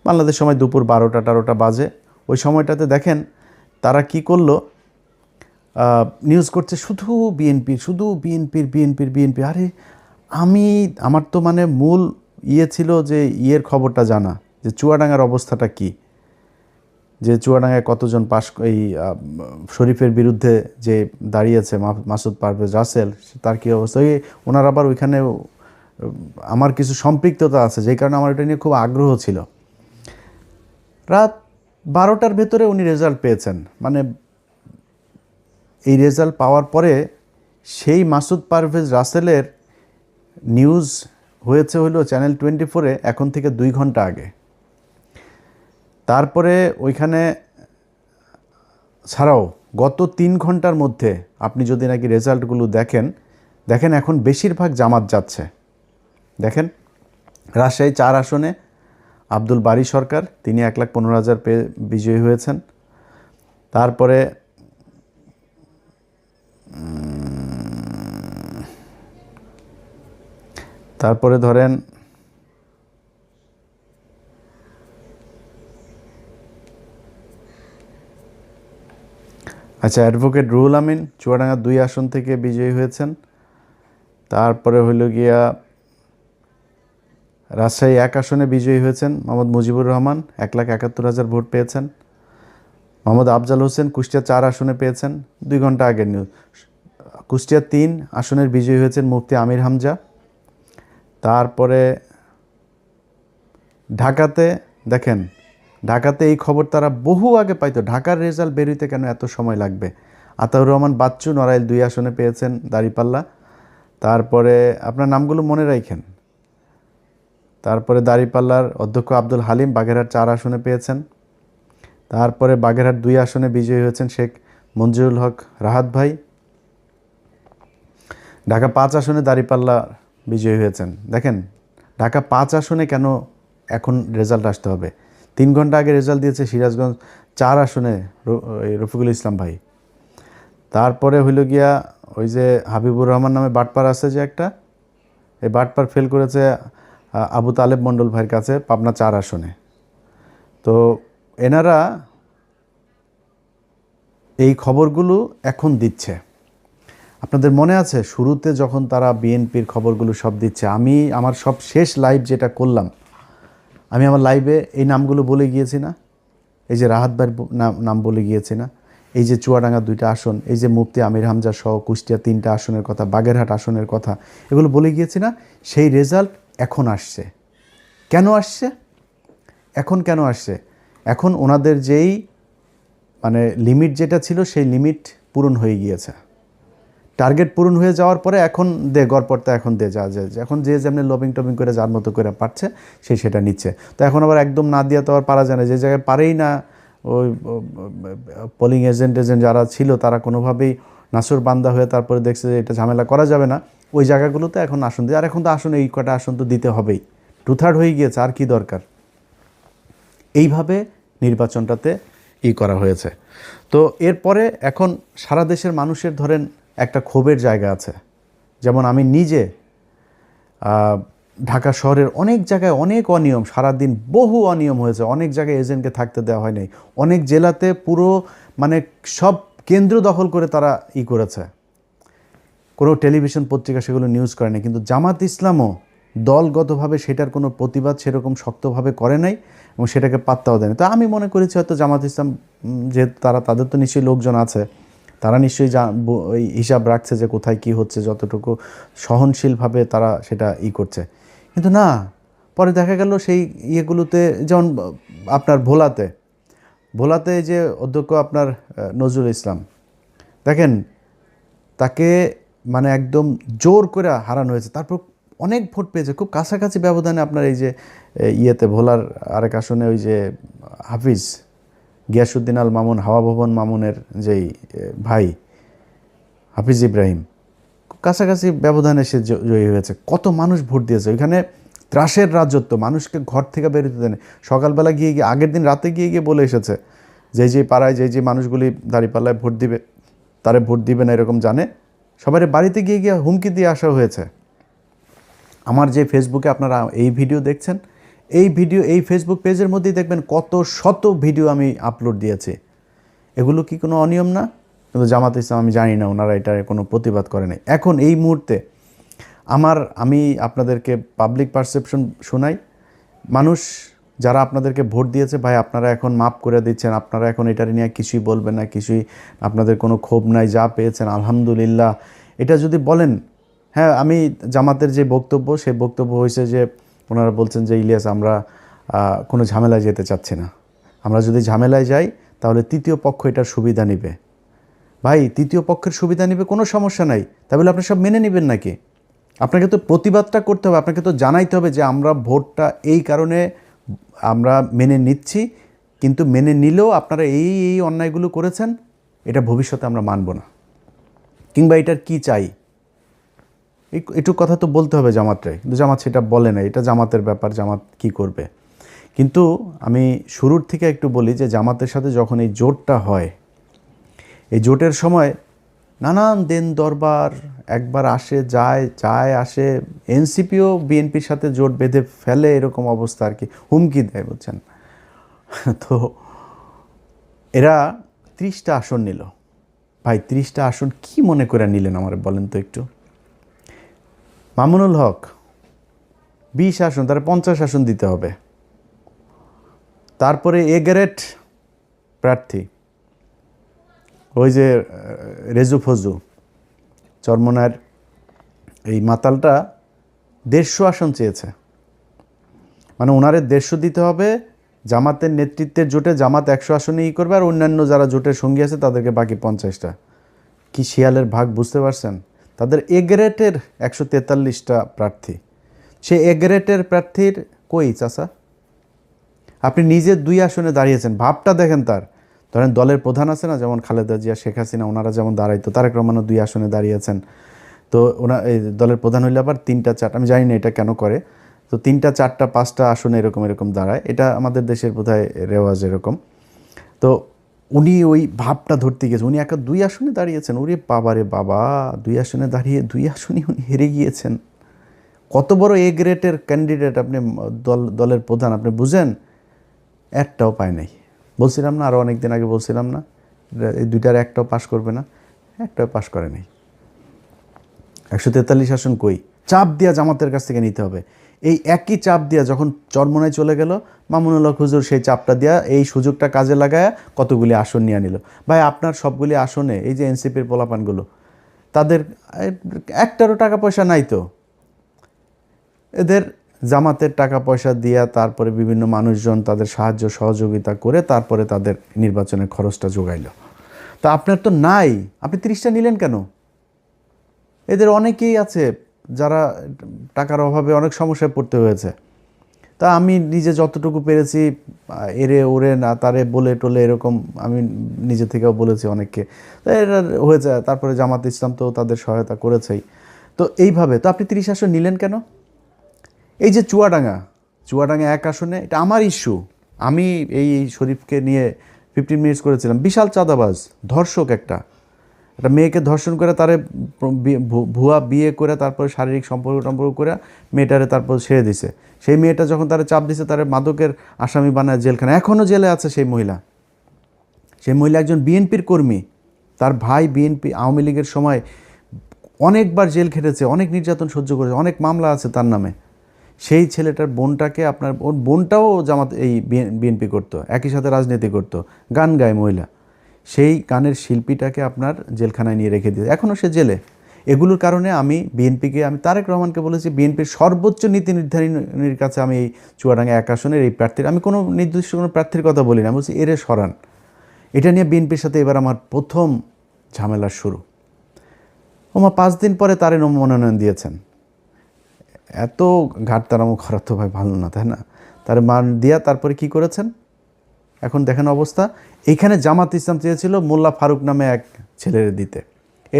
বাংলাদেশ সময় দুপুর 12টা বাজে। ওই সময়টাতে দেখেন তারা কি করলো, নিউজ করছে শুধু বিএনপির, শুধু বিএনপির। আরে আমার তো মানে মূল ছিল যে খবরটা জানা, যে চুয়াডাঙ্গার অবস্থাটা কি, যে চুয়াডাঙ্গায় কতজন এই শরীফের বিরুদ্ধে যে দাঁড়িয়েছে মাসুদ পারভেজ রাসেল, তার কী অবস্থা। ওনার আবার ওইখানে আমার কিছু সম্পৃক্ততা আছে, যেই কারণে আমার এটা নিয়ে খুব আগ্রহ ছিল। রাত 12টার ভেতরে উনি রেজাল্ট পেয়েছেন। মানে এই রেজাল্ট পাওয়ার পরে সেই মাসুদ পারভেজ রাসেলের নিউজ হয়েছে হলো চ্যানেল 24-এ এখন থেকে 2 ঘন্টা আগে। তারপরে ওইখানে ছাড়াও গত 3 ঘন্টার মধ্যে আপনি যদি নাকি রেজাল্টগুলো দেখেন এখন বেশিরভাগ জামাত যাচ্ছে। দেখেন রাজশাহী 4 আসনে আব্দুল বারী সরকার, তিনি 1,15,000 পেয়ে বিজয়ী হয়েছেন। তারপরে তারপরে ধরেন আচ্ছা, অ্যাডভোকেট রুহুল আমিন চুয়াডাঙ্গা 2 আসন থেকে বিজয়ী হয়েছেন। তারপরে হইল গিয়া রাজশাহী 1 আসনে বিজয়ী হয়েছেন মোহাম্মদ মুজিবুর রহমান, 1,71,000 ভোট পেয়েছেন। মোহাম্মদ আফজাল হোসেন কুষ্টিয়া 4 আসনে পেয়েছেন, 2 ঘন্টা আগের নিউজ। কুষ্টিয়া 3 আসনের বিজয়ী হয়েছেন মুফতি আমির হামজা। তারপরে ঢাকাতে দেখেন, ঢাকাতে এই খবর তারা বহু আগে পাইতো, ঢাকার রেজাল্ট বেরোইতে কেন এত সময় লাগবে। আতাউর রহমান বাচ্চু নড়াইল 2 আসনে পেয়েছেন দাঁড়িপাল্লা। তারপরে আপনার নামগুলো মনে রাখেন। তারপরে দাঁড়িপাল্লার অধ্যক্ষ আব্দুল হালিম বাগেরহাট 4 আসনে পেয়েছেন। তারপরে বাগেরহাট 2 আসনে বিজয়ী হয়েছেন শেখ মঞ্জুরুল হক রাহাত ভাই। ঢাকা 5 আসনে দাঁড়িপাল্লা বিজয়ী হয়েছেন। দেখেন ঢাকা 5 আসনে কেন এখন রেজাল্ট আসতে হবে? 3 ঘন্টা আগে রেজাল্ট দিয়েছে সিরাজগঞ্জ 4 আসনে রফিকুল ইসলাম ভাই। তারপরে হইল গিয়া ওই যে হাবিবুর রহমান নামে বাটপার আছে যে একটা, এই বাটপার ফেল করেছে আবু তালেব মণ্ডল ভাইয়ের কাছে পাবনা 4 আসনে। তো এনারা এই খবরগুলো এখন দিচ্ছে। আপনাদের মনে আছে শুরুতে যখন তারা বিএনপির খবরগুলো সব দিচ্ছে, আমি আমার সব শেষ লাইভ যেটা করলাম, আমি আমার লাইভে এই নামগুলো বলে গিয়েছি না? এই যে রাহাত ভাইয়ের নাম বলে গিয়েছি না? এই যে চুয়াডাঙ্গা 2টা আসন, এই যে মুফতি আমির হামজা সহ কুষ্টিয়া 3টা আসনের কথা, বাগেরহাট আসনের কথা, এগুলো বলে গিয়েছি না? সেই রেজাল্ট এখন আসছে। কেন আসছে? এখন কেন আসছে? এখন ওনাদের যেই মানে লিমিট যেটা ছিল সেই লিমিট পূরণ হয়ে গিয়েছে। টার্গেট পূরণ হয়ে যাওয়ার পরে এখন গড়পড়তা এখন যা এখন যে যেমনি লবিং টবিং করে যার মতো করে পারছে সেই সেটা নিচ্ছে। তো এখন আবার একদম না দিয়ে তো আর পারা যায় না। যে জায়গায় পারেই না, ওই পোলিং এজেন্ট যারা ছিল তারা কোনোভাবেই নাসুর বান্দা হয়ে তারপরে দেখছে যে এটা ঝামেলা করা যাবে না, ওই জায়গাগুলোতে এখন আসন দিয়ে। আর এখন তো আসন এই কটা আসন তো দিতে হবেই, 2/3 হয়ে গিয়েছে, আর কি দরকার? এইভাবে নির্বাচনটাতে করা হয়েছে। তো এরপরে এখন সারা দেশের মানুষের ধরেন একটা ক্ষোভের জায়গা আছে। যেমন আমি নিজে ঢাকা শহরের অনেক জায়গায় অনেক অনিয়ম, সারাদিন বহু অনিয়ম হয়েছে, অনেক জায়গায় এজেন্টকে থাকতে দেওয়া হয় নাই, অনেক জেলাতে পুরো মানে সব কেন্দ্র দখল করে তারা করেছে। কোনো টেলিভিশন পত্রিকা সেগুলো নিউজ করে নাই, কিন্তু জামাত ইসলামও দলগতভাবে সেটার কোনো প্রতিবাদ সেরকম শক্তভাবে করে নাই এবং সেটাকে পাত্তাও দেয়নি। তো আমি মনে করেছি হয়তো জামাত ইসলাম যেহেতু তাদের তো নিশ্চয়ই লোকজন আছে, তারা নিশ্চয়ই ওই হিসাব রাখছে যে কোথায় কি হচ্ছে, যতটুকু সহনশীলভাবে তারা সেটা করছে। কিন্তু না, পরে দেখা গেল সেই ইয়েগুলোতে, যেমন আপনার ভোলাতে যে অধ্যক্ষ আপনার নজরুল ইসলাম, দেখেন তাকে মানে একদম জোর করে হারানো হয়েছে, তারপর অনেক ভোট পেয়েছে খুব কাছাকাছি ব্যবধানে। আপনার এই যে ভোলার আরেক আসনে ওই যে হাফিজ গিয়াসউদ্দিন আল মামুন, হাওয়া ভবন মামুনের যেই ভাই হাফিজ ইব্রাহিম, খুব কাছাকাছি ব্যবধানে সে জয়ী হয়েছে। কত মানুষ ভোট দিয়েছে ওইখানে। ত্রাসের রাজত্ব, মানুষকে ঘর থেকে বেরোতে দেয়নি। সকালবেলা গিয়ে আগের দিন রাতে গিয়ে বলে এসেছে যে পাড়ায় যে মানুষগুলি দাঁড়িপাল্লায় ভোট দিবে তারে ভোট দিবে না এরকম জানে, সবাই বাড়িতে গিয়ে হুমকি দিয়ে আসা হয়েছে। আমার যে ফেসবুকে আপনারা এই ভিডিও দেখছেন, এই ফেসবুক পেজের মধ্যেই দেখবেন কত শত ভিডিও আমি আপলোড দিয়েছি। এগুলো কি কোনো অনিয়ম না? কিন্তু জামাত ইসলাম আমি জানি না ওনারা এটার কোনো প্রতিবাদ করে নাই। এখন এই মুহূর্তে আমি আপনাদেরকে পাবলিক পারসেপশন শোনাই। মানুষ যারা আপনাদেরকে ভোট দিয়েছে, ভাই আপনারা এখন মাপ করে দিচ্ছেন, আপনারা এখন এটার নিয়ে কিছুই বলবেন না, কিছুই আপনাদের কোনো ক্ষোভ নাই, যা পেয়েছেন আলহামদুলিল্লাহ, এটা যদি বলেন। হ্যাঁ, আমি জামাতের যে বক্তব্য, সেই বক্তব্য হয়েছে যে ওনারা বলছেন যে ইলিয়াস আমরা কোনো ঝামেলায় যেতে চাচ্ছি না, আমরা যদি ঝামেলায় যাই তাহলে তৃতীয় পক্ষ এটার সুবিধা নেবে। ভাই তৃতীয় পক্ষের সুবিধা নেবে কোনো সমস্যা নাই, তাহলে আপনি সব মেনে নেবেন নাকি? আপনাকে তো প্রতিবাদটা করতে হবে, আপনাকে তো জানাইতে হবে যে আমরা ভোটটা এই কারণে আমরা মেনে নিচ্ছি, কিন্তু মেনে নিলেও আপনারা এই অন্যায়গুলো করেছেন, এটা ভবিষ্যতে আমরা মানব না, কিংবা এটার কি চাই, একটু কথা তো বলতে হবে জামাতরাই। কিন্তু জামাত সেটা বলে না, এটা জামাতের ব্যাপার, জামাত কি করবে। কিন্তু আমি শুরুর থেকে একটু বলি যে জামাতের সাথে যখন এই জোটটা হয়, এই জোটের সময় নানান দেন দরবার একবার আসে যায় যায় আসে, এনসিপিও বিএনপির সাথে জোট বেঁধে ফেলে, এরকম অবস্থা আর কি, হুমকি দেয়, বুঝছেন। তো এরা 30টা আসন নিল। ভাই 30টা আসন কি মনে করে নিলেন আমার বলেন তো একটু। মামুনুল হক 20 আসন, তারা 50 আসন দিতে হবে। তারপরে এ গ্রেড প্রার্থী ওই যে রেজু ফজু চরমনার এই মাতালটা 150 আসন চেয়েছে, মানে ওনারে 150 দিতে হবে। জামাতের নেতৃত্বের জোটে জামাত 100 আসনে করবে, আর অন্যান্য যারা জোটের সঙ্গী আছে তাদেরকে বাকি 50টা। কি শিয়ালের ভাগ বুঝতে পারছেন। তাদের এ গ্রেডের 143টা প্রার্থী, সে এ গ্রেডের প্রার্থীর কই চাচা, আপনি নিজে 2 আসনে দাঁড়িয়েছেন, ভাবটা দেখেন তার। ধরেন দলের প্রধান আছে না, যেমন খালেদা জিয়া, শেখ হাসিনা, ওনারা যেমন দাঁড়াইতো, তারেক রহমানও 2 আসনে দাঁড়িয়েছেন। তো এই দলের প্রধান হইলে আবার 3টা 4টা, আমি জানি না এটা কেন করে, তো 3টা 4টা 5টা আসনে এরকম দাঁড়ায়, এটা আমাদের দেশের বোধহয় রেওয়াজ এরকম। তো উনি ওই ভাবটা ধরতে গিয়েছে, উনি একা 2 আসনে দাঁড়িয়েছেন। ওরে বাবা রে বাবা, 2 আসনে দাঁড়িয়ে 2 আসনে উনি হেরে গিয়েছেন। কত বড় এ গ্রেডের ক্যান্ডিডেট আপনি, দলের প্রধান, আপনি বুঝেন। একটাও পায় নাই। বলছিলাম না, আরও অনেক দিন আগে বলছিলাম না, এই 2টার একটাও পাশ করবে না, একটাও পাশ করে নাই। 143 আসন কই, চাপ দিয়া জামাতের কাছ থেকে নিতে হবে। এই একই চাপ দিয়া যখন চরমনায় চলে গেল, মামুনুল হক হুজুর সেই চাপটা দিয়া এই সুযোগটা কাজে লাগায় কতগুলি আসন নিয়ে নিল। ভাই আপনার সবগুলি আসনে এই যে এনসিপির পোলাপানগুলো, তাদের একটারও টাকা পয়সা নাই তো, এদের জামাতের টাকা পয়সা দিয়া তারপরে বিভিন্ন মানুষজন তাদের সাহায্য সহযোগিতা করে তারপরে তাদের নির্বাচনের খরচটা জোগাইল। তা আপনার তো নাই, আপনি 30টা নিলেন কেন? এদের অনেকেই আছে যারা টাকার অভাবে অনেক সমস্যায় পড়তে হয়েছে। তা আমি নিজে যতটুকু পেরেছি, এরে ওরে না তারে বলে টলে এরকম আমি নিজে থেকেও বলেছি অনেককে, তা এরা হয়েছে। তারপরে জামাত ইসলাম তো তাদের সহায়তা করেছেই। তো এইভাবে তো আপনি 30 আসন নিলেন কেন? এই যে চুয়াডাঙ্গা 1 আসনে, এটা আমার ইস্যু। আমি এই শরীফকে নিয়ে 15 মিনিটস করেছিলাম। বিশাল চাঁদাবাজ, ধর্ষক, একটা মেয়েকে ধর্ষণ করে, তারে ভুয়া বিয়ে করে তারপরে শারীরিক সম্পর্ক করে মেয়েটারে তারপর ছেড়ে দিছে। সেই মেয়েটা যখন তারা চাপ দিছে, তারা মাদকের আসামি বানায় জেলখানা, এখনও জেলে আছে সেই মহিলা। সেই মহিলা একজন বিএনপির কর্মী, তার ভাই বিএনপি আওয়ামী লীগের সময় অনেকবার জেল খেটেছে, অনেক নির্যাতন সহ্য করেছে, অনেক মামলা আছে তার নামে। সেই ছেলেটার বোনটাকে আপনার, ওর বোনটাও জামাত এই বিএনপি করতো, একই সাথে রাজনীতি করতো, গান গায় মহিলা। সেই গানের শিল্পীটাকে আপনার জেলখানায় নিয়ে রেখে দিয়ে এখনও সে জেলে। এগুলোর কারণে আমি বিএনপিকে, আমি তারেক রহমানকে বলেছি, বিএনপির সর্বোচ্চ নীতি নির্ধারণীর কাছে আমি এই চুয়াডাঙ্গা 1 আসনের এই প্রার্থীর, আমি কোনো নির্দিষ্ট কোনো প্রার্থীর কথা বলি না, বলছি এরে সরান। এটা নিয়ে বিএনপির সাথে এবার আমার প্রথম ঝামেলার শুরু। ওমা 5 দিন পরে তারে মনোনয়ন দিয়েছেন। এত ঘাটতারামো করা তো ভাই ভালো না, তাই না? তার মান দিয়া তারপরে কি করেছেন এখন দেখেন অবস্থা। এইখানে জামাত ইসলাম চেয়েছিল মোল্লা ফারুক নামে এক ছেলের দিতে,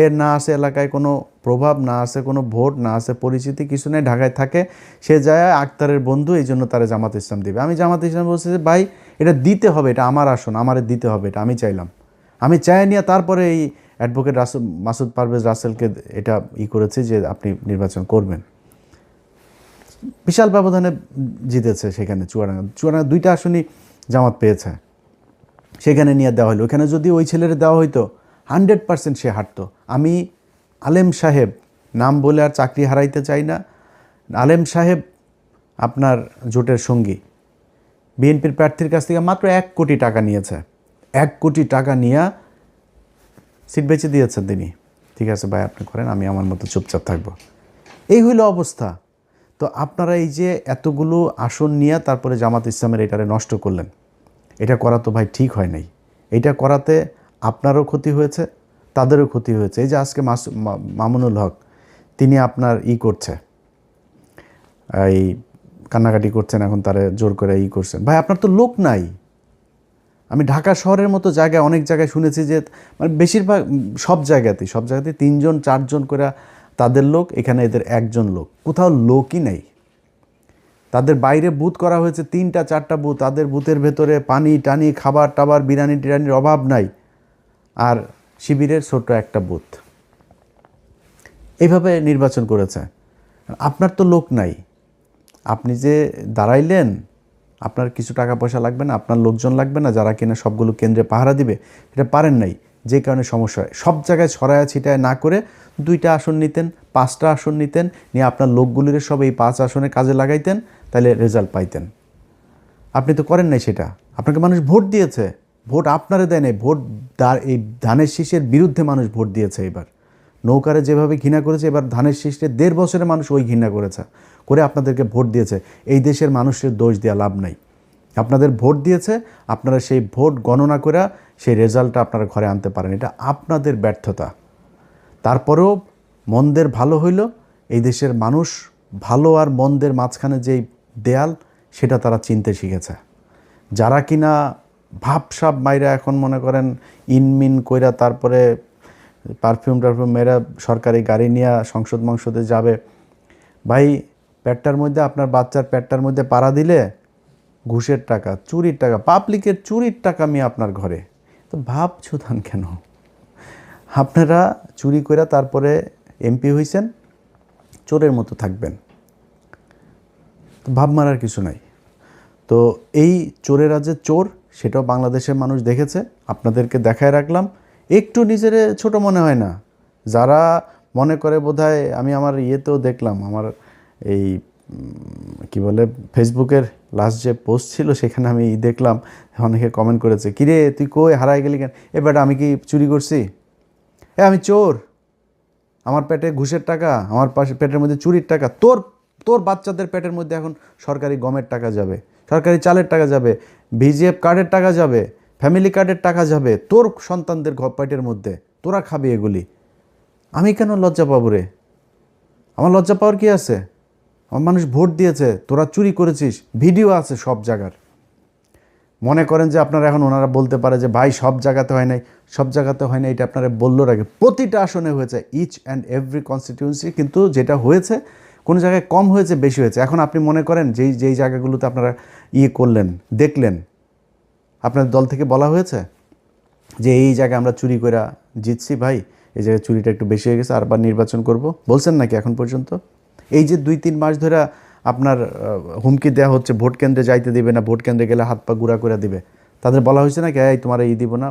এর না আছে এলাকায় কোনো প্রভাব, না আছে কোনো ভোট, না আছে পরিচিতি, কিছু নেই, ঢাকায় থাকে। সে যায় আক্তারের বন্ধু, এই জন্য তারা জামাত ইসলাম দিবে। আমি জামাত ইসলাম বলছি যে ভাই এটা দিতে হবে, এটা আমার আসন, আমারে দিতে হবে, এটা আমি চাইলাম। আমি চাই নিয়ে তারপরে এই অ্যাডভোকেট মাসুদ পারভেজ রাসেলকে এটা করেছি যে আপনি নির্বাচন করবেন। বিশাল ব্যবধানে জিতেছে সেখানে চুয়াডাঙ্গা 2টা আসনই জামাত পেয়েছে, সেখানে নিয়ে দেওয়া হলো। ওখানে যদি ওই ছেলের দেওয়া হইতো 100% সে হাঁটতো। আমি আলেম সাহেব, নাম বলে আর চাকরি হারাইতে চাই না, আলেম সাহেব আপনার জোটের সঙ্গী বিএনপির প্রার্থীর কাছ থেকে মাত্র 1 কোটি টাকা নিয়েছে। 1 কোটি টাকা নিয়ে সিট বেঁচে দিয়েছেন তিনি। ঠিক আছে ভাই, আপনি করেন, আমি আমার মতো চুপচাপ থাকবো। এই হইল অবস্থা। তো আপনারা এই যে এতগুলো আসন নিয়ে তারপরে জামাত ইসলামের এটারে নষ্ট করলেন, এটা করা তো ভাই ঠিক হয় নাই। এটা করাতে আপনারও ক্ষতি হয়েছে, তাদেরও ক্ষতি হয়েছে। এই যে আজকে মামুনুল হক তিনি আপনার করছে, এই কান্নাকাটি করছেন, এখন তারা জোর করে করছেন। ভাই আপনার তো লোক নাই। আমি ঢাকা শহরের মতো জায়গায় অনেক জায়গায় শুনেছি যে মানে বেশিরভাগ সব জায়গাতেই 3জন 4জন করে তাদের লোক, এখানে এদের 1জন লোক, কোথাও লোকই নেই। তাদের বাইরে বুথ করা হয়েছে 3টা 4টা বুথ, তাদের বুথের ভেতরে পানি টানি খাবার টাবার বিরিয়ানি টিরানির অভাব নাই, আর শিবিরের ছোট্ট একটা বুথ। এইভাবে নির্বাচন করেছে। আপনার তো লোক নাই, আপনি যে দাঁড়াইলেন, আপনার কিছু টাকা পয়সা লাগবে না, আপনার লোকজন লাগবে না যারা কিনা সবগুলো কেন্দ্রে পাহারা দিবে, এটা পারেন নাই, যে কারণে সমস্যা হয়। সব জায়গায় ছড়ায়া ছিটায় না করে 2টা আসন নিতেন, 5টা আসন নিতেন, নিয়ে আপনার লোকগুলির সব এই 5 আসনে কাজে লাগাইতেন, তাহলে রেজাল্ট পাইতেন। আপনি তো করেন নাই সেটা। আপনাকে মানুষ ভোট দিয়েছে, ভোট আপনারে দেয় নাই, ভোট এই ধানের শীষের বিরুদ্ধে মানুষ ভোট দিয়েছে। এবার নৌকারে যেভাবে ঘৃণা করেছে, এবার ধানের শীষে 1.5 বছরে মানুষ ওই ঘৃণা করেছে, করে আপনাদেরকে ভোট দিয়েছে। এই দেশের মানুষের দোষ দেওয়া লাভ নাই। আপনাদের ভোট দিয়েছে, আপনারা সেই ভোট গণনা করে সেই রেজাল্টটা আপনারা ঘরে আনতে পারেন, এটা আপনাদের ব্যর্থতা। তারপরেও মন্দের ভালো হইল, এই দেশের মানুষ ভালো আর মন্দের মাঝখানে যেই দেয়াল, সেটা তারা চিনতে শিখেছে। যারা কিনা ভাবসাব মাইরা এখন মনে করেন ইনমিন কইরা তারপরে পারফিউম মেয়েরা সরকারি গাড়ি নিয়ে সংসদে যাবে, ভাই পেটটার মধ্যে, আপনার বাচ্চার পেটটার মধ্যে পাড়া দিলে ঘুষের টাকা, চুরির টাকা, পাবলিকের চুরির টাকা আমি আপনার ঘরে, তো ভাব ছুতান কেন? আপনারা চুরি করে তারপরে এমপি হইছেন, চোরের মতো থাকবেন, তো ভাব মারার কিছু নাই। তো এই চোরেরা যে চোর, সেটাও বাংলাদেশের মানুষ দেখেছে, আপনাদেরকে দেখায় রাখলাম। একটু নিজের ছোট মনে হয় না? যারা মনে করে বোধহয়, আমি আমার ইয়েতেও দেখলাম, আমার এই কি বলে ফেসবুকের লাস্ট যে পোস্ট ছিল, সেখানে আমি দেখলাম অনেকে কমেন্ট করেছে, কিরে তুই কই হারাই গেলি কেন? এবার আমি কি চুরি করছি? আমি চোর, আমার পেটে ঘুষের টাকা, আমার পাশে পেটের মধ্যে চুরির টাকা, তোর বাচ্চাদের পেটের মধ্যে এখন সরকারি গমের টাকা যাবে, সরকারি চালের টাকা যাবে, ভিজিএফ কার্ডের টাকা যাবে, ফ্যামিলি কার্ডের টাকা যাবে তোর সন্তানদের পেটের মধ্যে, তোরা খাবি এগুলি। আমি কেন লজ্জা পাবো রে? আমার লজ্জা পাওয়ার কি আছে? আমার মানুষ ভোট দিয়েছে, তোরা চুরি করেছিস, ভিডিও আছে সব জায়গার। মনে করেন যে আপনারা এখন ওনারা বলতে পারে যে ভাই সব জায়গাতে হয় নাই, সব জায়গাতে হয় না, এটা আপনারা বললো আগে, প্রতিটা আসনে হয়েছে, ইচ অ্যান্ড এভরি কনস্টিটিউয়েন্সি, কিন্তু যেটা হয়েছে কোনো জায়গায় কম হয়েছে, বেশি হয়েছে। এখন আপনি মনে করেন যেই জায়গাগুলোতে আপনারা করলেন, দেখলেন, আপনার দল থেকে বলা হয়েছে যে এই জায়গায় আমরা চুরি করে জিতছি, ভাই এই জায়গায় চুরিটা একটু বেশি হয়ে গেছে, আরবার নির্বাচন করব, বলছেন নাকি এখন পর্যন্ত? এই যে 2-3 মাস ধরে আপনার হুমকি দেওয়া হচ্ছে, ভোট কেন্দ্রে যাইতে দিবে না, ভোট কেন্দ্রে গেলে হাত পা গুঁড়া করে দিবে, তাদের বলা হয়েছে নাকি এই তোমার দিব না,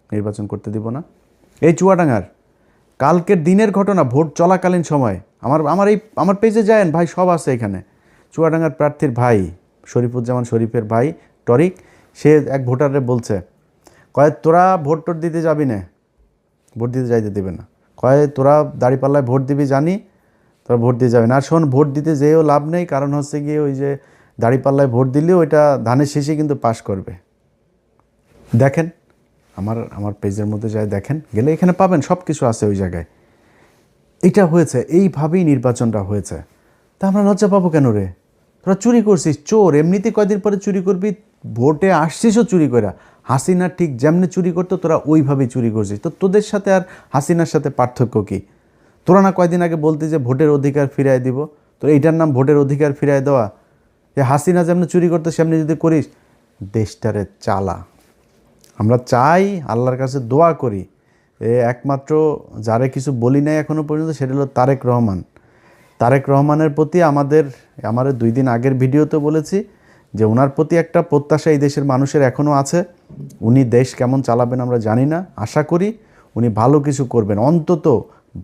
নির্বাচন করতে দিব না? এই চুয়াডাঙ্গার কালকের দিনের ঘটনা, ভোট চলাকালীন সময়, আমার পেজে যায়েন ভাই, সব আছে এখানে। চুয়াডাঙ্গার প্রার্থীর ভাই শরীফুজ্জামান শরীফের ভাই টরিক, সে এক ভোটারে বলছে, কয় তোরা ভোট দিতে যাবি না, ভোট দিতে যাইতে দেবে না, কয় তোরা দাঁড়িপাল্লায় ভোট দিবি জানি, তোরা ভোট দিয়ে যাবে না। আর শোন, ভোট দিতে যেও লাভ নেই, কারণ হচ্ছে গিয়ে ওই যে দাঁড়িপাল্লায় ভোট দিলেও ওইটা ধানের শেষে কিন্তু পাশ করবে। দেখেন আমার পেজের মধ্যে যায় দেখেন, গেলে এখানে পাবেন, সব কিছু আছে ওই জায়গায়। এটা হয়েছে, এইভাবেই নির্বাচনটা হয়েছে। তা আমরা লজ্জা পাবো কেন রে? তোরা চুরি করছিস, চোর, এমনিতে কয়দিন পরে চুরি করবি, ভোটে আসছিসও চুরি করে। হাসিনা ঠিক যেমনি চুরি করতো, তোরা ওইভাবেই চুরি করছিস। তো তোদের সাথে আর হাসিনার সাথে পার্থক্য কী? তোরা না কয়দিন আগে বলতি যে ভোটের অধিকার ফিরায় দিব, তোর এইটার নাম ভোটের অধিকার ফিরায় দেওয়া? যে হাসিনা যেমনি চুরি করতো সেমনি যদি করিস, দেশটারে চালা। আমরা চাই, আল্লাহর কাছে দোয়া করি, একমাত্র যারে কিছু বলি নাই এখনও পর্যন্ত, সেটা হলো তারেক রহমানের প্রতি আমার 2 দিন আগের ভিডিওতে বলেছি যে ওনার প্রতি একটা প্রত্যাশা এই দেশের মানুষের এখনও আছে। উনি দেশ কেমন চালাবেন আমরা জানি না, আশা করি উনি ভালো কিছু করবেন, অন্তত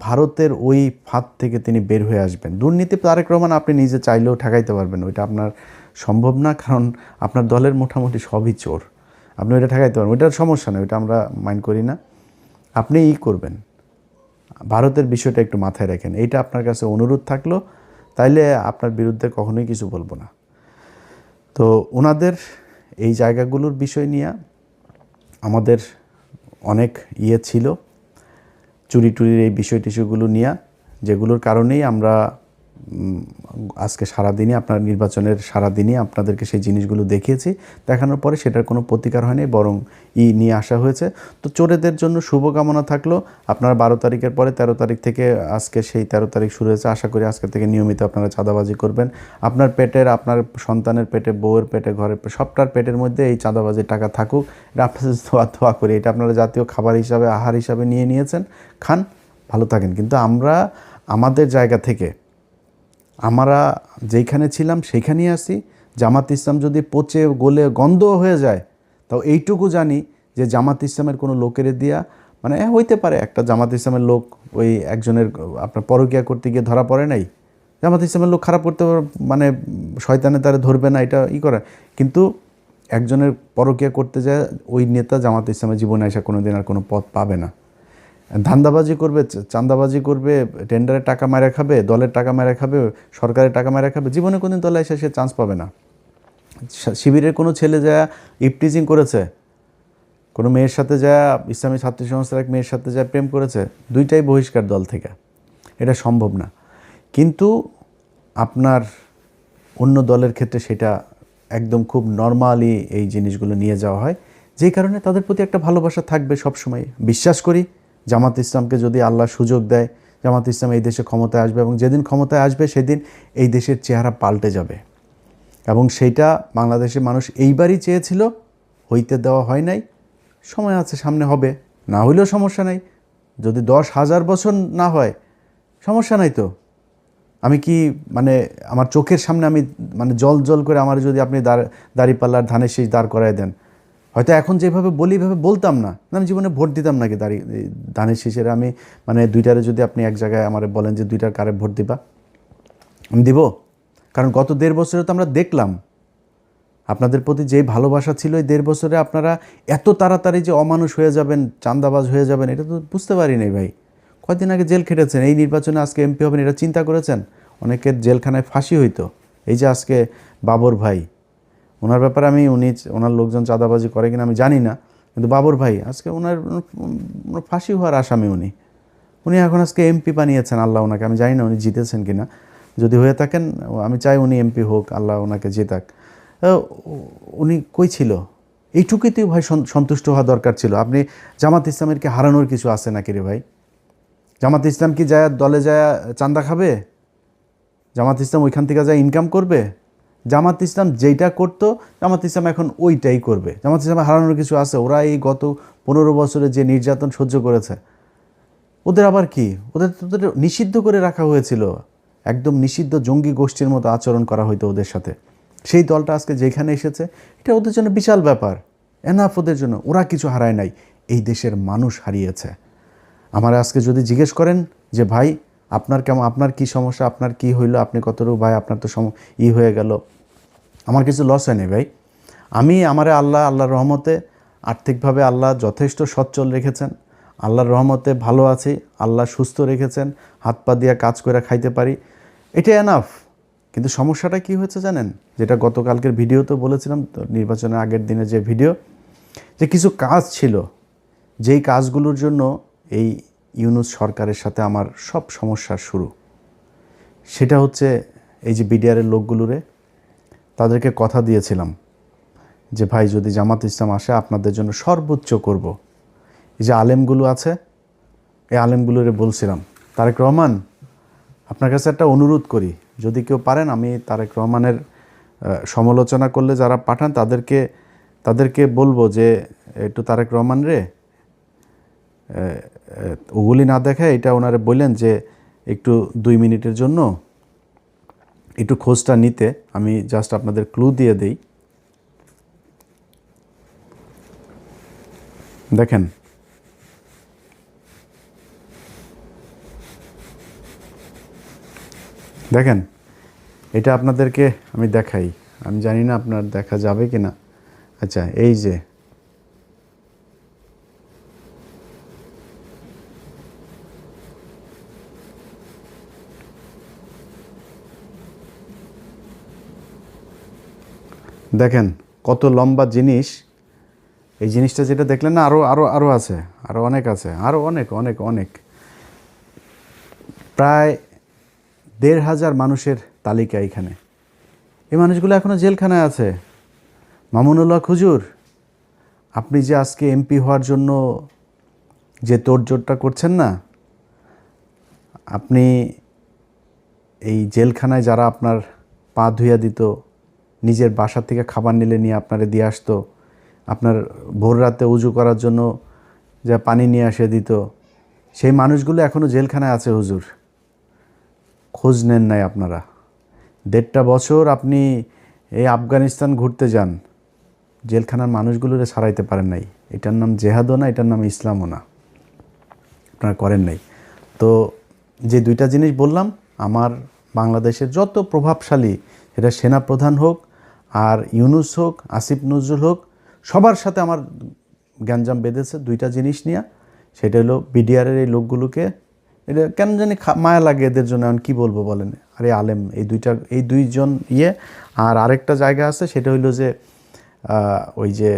ভারতের ওই ফাঁদ থেকে তিনি বের হয়ে আসবেন। দুর্নীতি তারেক রহমান আপনি নিজে চাইলেও ঠেকাইতে পারবেন, ওইটা আপনার সম্ভব না, কারণ আপনার দলের মোটামুটি সবই চোর, আপনি ওইটা ঠেকাইতে পারবেন, ওইটার সমস্যা নেই, ওইটা আমরা মাইন্ড করি না। আপনি করবেন, ভারতের বিষয়টা একটু মাথায় রাখেন, এইটা আপনার কাছে অনুরোধ থাকলো, তাইলে আপনার বিরুদ্ধে কখনোই কিছু বলবো না। তো ওনাদের এই জায়গাগুলোর বিষয় নিয়ে আমাদের অনেক ছিল, চুরি টুরির এই বিষয়গুলো নিয়ে, যেগুলোর কারণেই আমরা আজকে সারাদিনই আপনার নির্বাচনের সারাদিনই আপনাদেরকে সেই জিনিসগুলো দেখিয়েছি। দেখানোর পরে সেটার কোনো প্রতিকার হয়নি, বরং নিয়ে আসা হয়েছে। তো চোরেদের জন্য শুভকামনা থাকলো। আপনারা 12 তারিখের পরে 13 তারিখ থেকে, আজকে সেই 13 তারিখ শুরু হয়েছে, আশা করি আজকে থেকে নিয়মিত আপনারা চাঁদাবাজি করবেন। আপনার পেটের, আপনার সন্তানের পেটে, বউয়ের পেটে, ঘরের সবটার পেটের মধ্যে এই চাঁদাবাজির টাকা থাকুক, এটা আপনাদের দোয়া করি। এটা আপনারা জাতীয় খাবার হিসাবে, আহার হিসাবে নিয়েছেন, খান, ভালো থাকেন। কিন্তু আমাদের জায়গা থেকে আমরা যেইখানে ছিলাম সেইখানেই আছি। জামাত ইসলাম যদি পচে গলে গন্ধ হয়ে যায়, তাও এইটুকু জানি যে জামাত ইসলামের কোনো লোকের দিয়া মানে হইতে পারে একটা জামাত ইসলামের লোক ওই একজনের আপনার পরকীয়া করতে গিয়ে ধরা পড়ে নাই, জামাত ইসলামের লোক খারাপ করতে মানে শয়তানে তারা ধরবে না, এটা করে। কিন্তু একজনের পরকীয়া করতে যায় ওই নেতা জামাত ইসলামের জীবনে আসা কোনো দিন আর কোনো পথ পাবে না। ধান্দাবাজি করবে, চাঁদাবাজি করবে, টেন্ডারের টাকা মেরে খাবে, দলের টাকা মেরে খাবে, সরকারের টাকা মেরে খাবে, জীবনে কোনোদিন দলে এসে সে চান্স পাবে না। শিবিরের কোনো ছেলে যা ইপটিজিং করেছে, কোনো মেয়ের সাথে যা ইসলামী ছাত্র সংস্থার এক মেয়ের সাথে যা প্রেম করেছে, দুইটাই বহিষ্কার দল থেকে, এটা সম্ভব না। কিন্তু আপনার অন্য দলের ক্ষেত্রে সেটা একদম খুব নর্মালি এই জিনিসগুলো নিয়ে যাওয়া হয়, যেই কারণে তাদের প্রতি একটা ভালোবাসা থাকবে সবসময়। বিশ্বাস করি জামাত ইসলামকে যদি আল্লাহ সুযোগ দেয়, জামাত ইসলাম এই দেশে ক্ষমতায় আসবে, এবং যেদিন ক্ষমতায় আসবে সেদিন এই দেশের চেহারা পাল্টে যাবে। এবং সেইটা বাংলাদেশের মানুষ এইবারই চেয়েছিল, হইতে দেওয়া হয় নাই। সময় আছে, সামনে হবে, না হইলেও সমস্যা নাই। যদি 10,000 বছর না হয় সমস্যা নাই তো। আমি কি মানে আমার চোখের সামনে আমি মানে জল জল করে আমার যদি আপনি দাঁড়িপাল্লার ধানের শীষ দাঁড় করায় দেন, হয়তো এখন যেভাবে বলি এভাবে বলতাম না, আমি জীবনে ভোট দিতাম নাকি ধানের শীষের। আমি মানে দুইটারে যদি আপনি এক জায়গায় আমার বলেন যে দুইটার কারে ভোট দিবা, আমি দিব। কারণ গত 1.5 বছরে তো আমরা দেখলাম আপনাদের প্রতি যেই ভালোবাসা ছিল, এই 1.5 বছরে আপনারা এত তাড়াতাড়ি যে অমানুষ হয়ে যাবেন, চাঁদাবাজ হয়ে যাবেন, এটা তো বুঝতে পারি নাই ভাই। কয়দিন আগে জেল খেটেছেন, এই নির্বাচনে আজকে এমপি হবেন, এটা চিন্তা করেছেন? অনেকের জেলখানায় ফাঁসি হইতো। এই যে আজকে বাবর ভাই, ওনার ব্যাপারে আমি ওনার লোকজন চাঁদাবাজি করে কিনা আমি জানি না, কিন্তু বাবর ভাই আজকে ওনার ফাঁসি হওয়ার আসামি। উনি এখন আজকে এমপি বানিয়েছেন আল্লাহ ওনাকে। আমি জানি না উনি জিতেছেন কিনা, যদি হয়ে থাকেন আমি চাই উনি এমপি হোক, আল্লাহ ওনাকে জেতাক। উনি কই ছিল? এইটুকুতেই ভাই সন্তুষ্ট হওয়া দরকার ছিল। আপনি জামাত ইসলামের কি হারানোর কিছু আছে নাকি রে ভাই? জামাত ইসলাম কি যায় দলে যায় চাঁদা খাবে? জামাত ইসলাম ওইখান থেকে যায় ইনকাম করবে? জামাত ইসলাম যেইটা করতো জামাত ইসলাম এখন ওইটাই করবে। জামাত ইসলাম হারানোর কিছু আছে? ওরা এই গত 15 বছরে যে নির্যাতন সহ্য করেছে, ওদের আবার কি? ওদের নিষিদ্ধ করে রাখা হয়েছিল, একদম নিষিদ্ধ জঙ্গি গোষ্ঠীর মতো আচরণ করা হইতো ওদের সাথে। সেই দলটা আজকে যেখানে এসেছে, এটা ওদের জন্য বিশাল ব্যাপার। এনাফ ওদের জন্য। ওরা কিছু হারায় নাই, এই দেশের মানুষ হারিয়েছে। আমার আজকে যদি জিজ্ঞেস করেন যে ভাই আপনার কেমন, আপনার কি সমস্যা, আপনার কি হইলো, আপনি কতটুকু ভাই আপনার তো হয়ে গেল, আমার কিছু লস হয়নি ভাই। আমারে আল্লাহর রহমতে আর্থিকভাবে আল্লাহ যথেষ্ট সচ্ছল রেখেছেন, আল্লাহর রহমতে ভালো আছি, আল্লাহ সুস্থ রেখেছেন, হাত পা দিয়ে কাজ করে খাইতে পারি, এটা এনাফ। কিন্তু সমস্যাটা কি হয়েছে জানেন? যেটা গতকালকের ভিডিওতে বলেছিলাম, নির্বাচনের আগের দিনে যে ভিডিও, যে কিছু কাজ ছিল যেই কাজগুলোর জন্য এই ইউনূস সরকারের সাথে আমার সব সমস্যার শুরু। সেটা হচ্ছে এই যে বিডিআরের লোকগুলোরে তাদেরকে কথা দিয়েছিলাম যে ভাই যদি জামাত ইসলাম আসে আপনাদের জন্য সর্বোচ্চ করব। এই যে আলেমগুলো আছে, এই আলেমগুলোরে বলছিলাম তারেক রহমান আপনার কাছে একটা অনুরোধ করি, যদি কেউ পারেন আমি তারেক রহমানের সমালোচনা করলে যারা পাঠান তাদেরকে বলবো যে একটু তারেক রহমান রে ওগুলি না দেখায় এটা ওনারে বললেন যে একটু 2 মিনিটের জন্য একটু খোঁজটা নিতে। আমি জাস্ট আপনাদের ক্লু দিয়ে দেই। দেখেন দেখেন এটা আপনাদেরকে আমি দেখাই, আমি জানি না আপনার দেখা যাবে কি না। আচ্ছা এই যে দেখেন কত লম্বা জিনিস। এই জিনিসটা যেটা দেখলেন না, আরও আরও আরও আছে, আরও অনেক আছে, আরও অনেক অনেক অনেক, প্রায় 1,500 মানুষের তালিকা এখানে। এই মানুষগুলো এখনও জেলখানায় আছে। মামুনুল্লাহ খুজুর, আপনি যে আজকে এমপি হওয়ার জন্য যে তোড়জোড়টা করছেন না, আপনি এই জেলখানায় যারা আপনার পা ধুইয়া দিত, নিজের বাসা থেকে খাবার নিলে নিয়ে আপনারে দিয়ে আসতো, আপনার ভোর রাতে উজু করার জন্য যা পানি নিয়ে আসে দিত, সেই মানুষগুলো এখনও জেলখানায় আছে হুজুর। খোঁজ নেন নাই আপনারা। 1.5 বছর আপনি এই আফগানিস্তান ঘুরতে যান, জেলখানার মানুষগুলোরে ছাড়াইতে পারেন নাই। এটার নাম জেহাদও না, এটার নাম ইসলামও না, আপনারা করেন নাই। তো যে দুইটা জিনিস বললাম, আমার বাংলাদেশের যত প্রভাবশালী, এটা সেনাপ্রধান হোক আর ইউনূস হোক, আসিফ নজরুল হোক, সবার সাথে আমার গ্যাঞ্জাম বেঁধেছে দুইটা জিনিস নিয়ে। সেটা হলো বিডিআরের এই লোকগুলোকে, এটা কেন জানি মায়া লাগে এদের জন্য। এখন কী বলবো বলেন, আরে আলেম এই দুইজন আর আরেকটা জায়গা আছে, সেটা হইলো যে ওই যে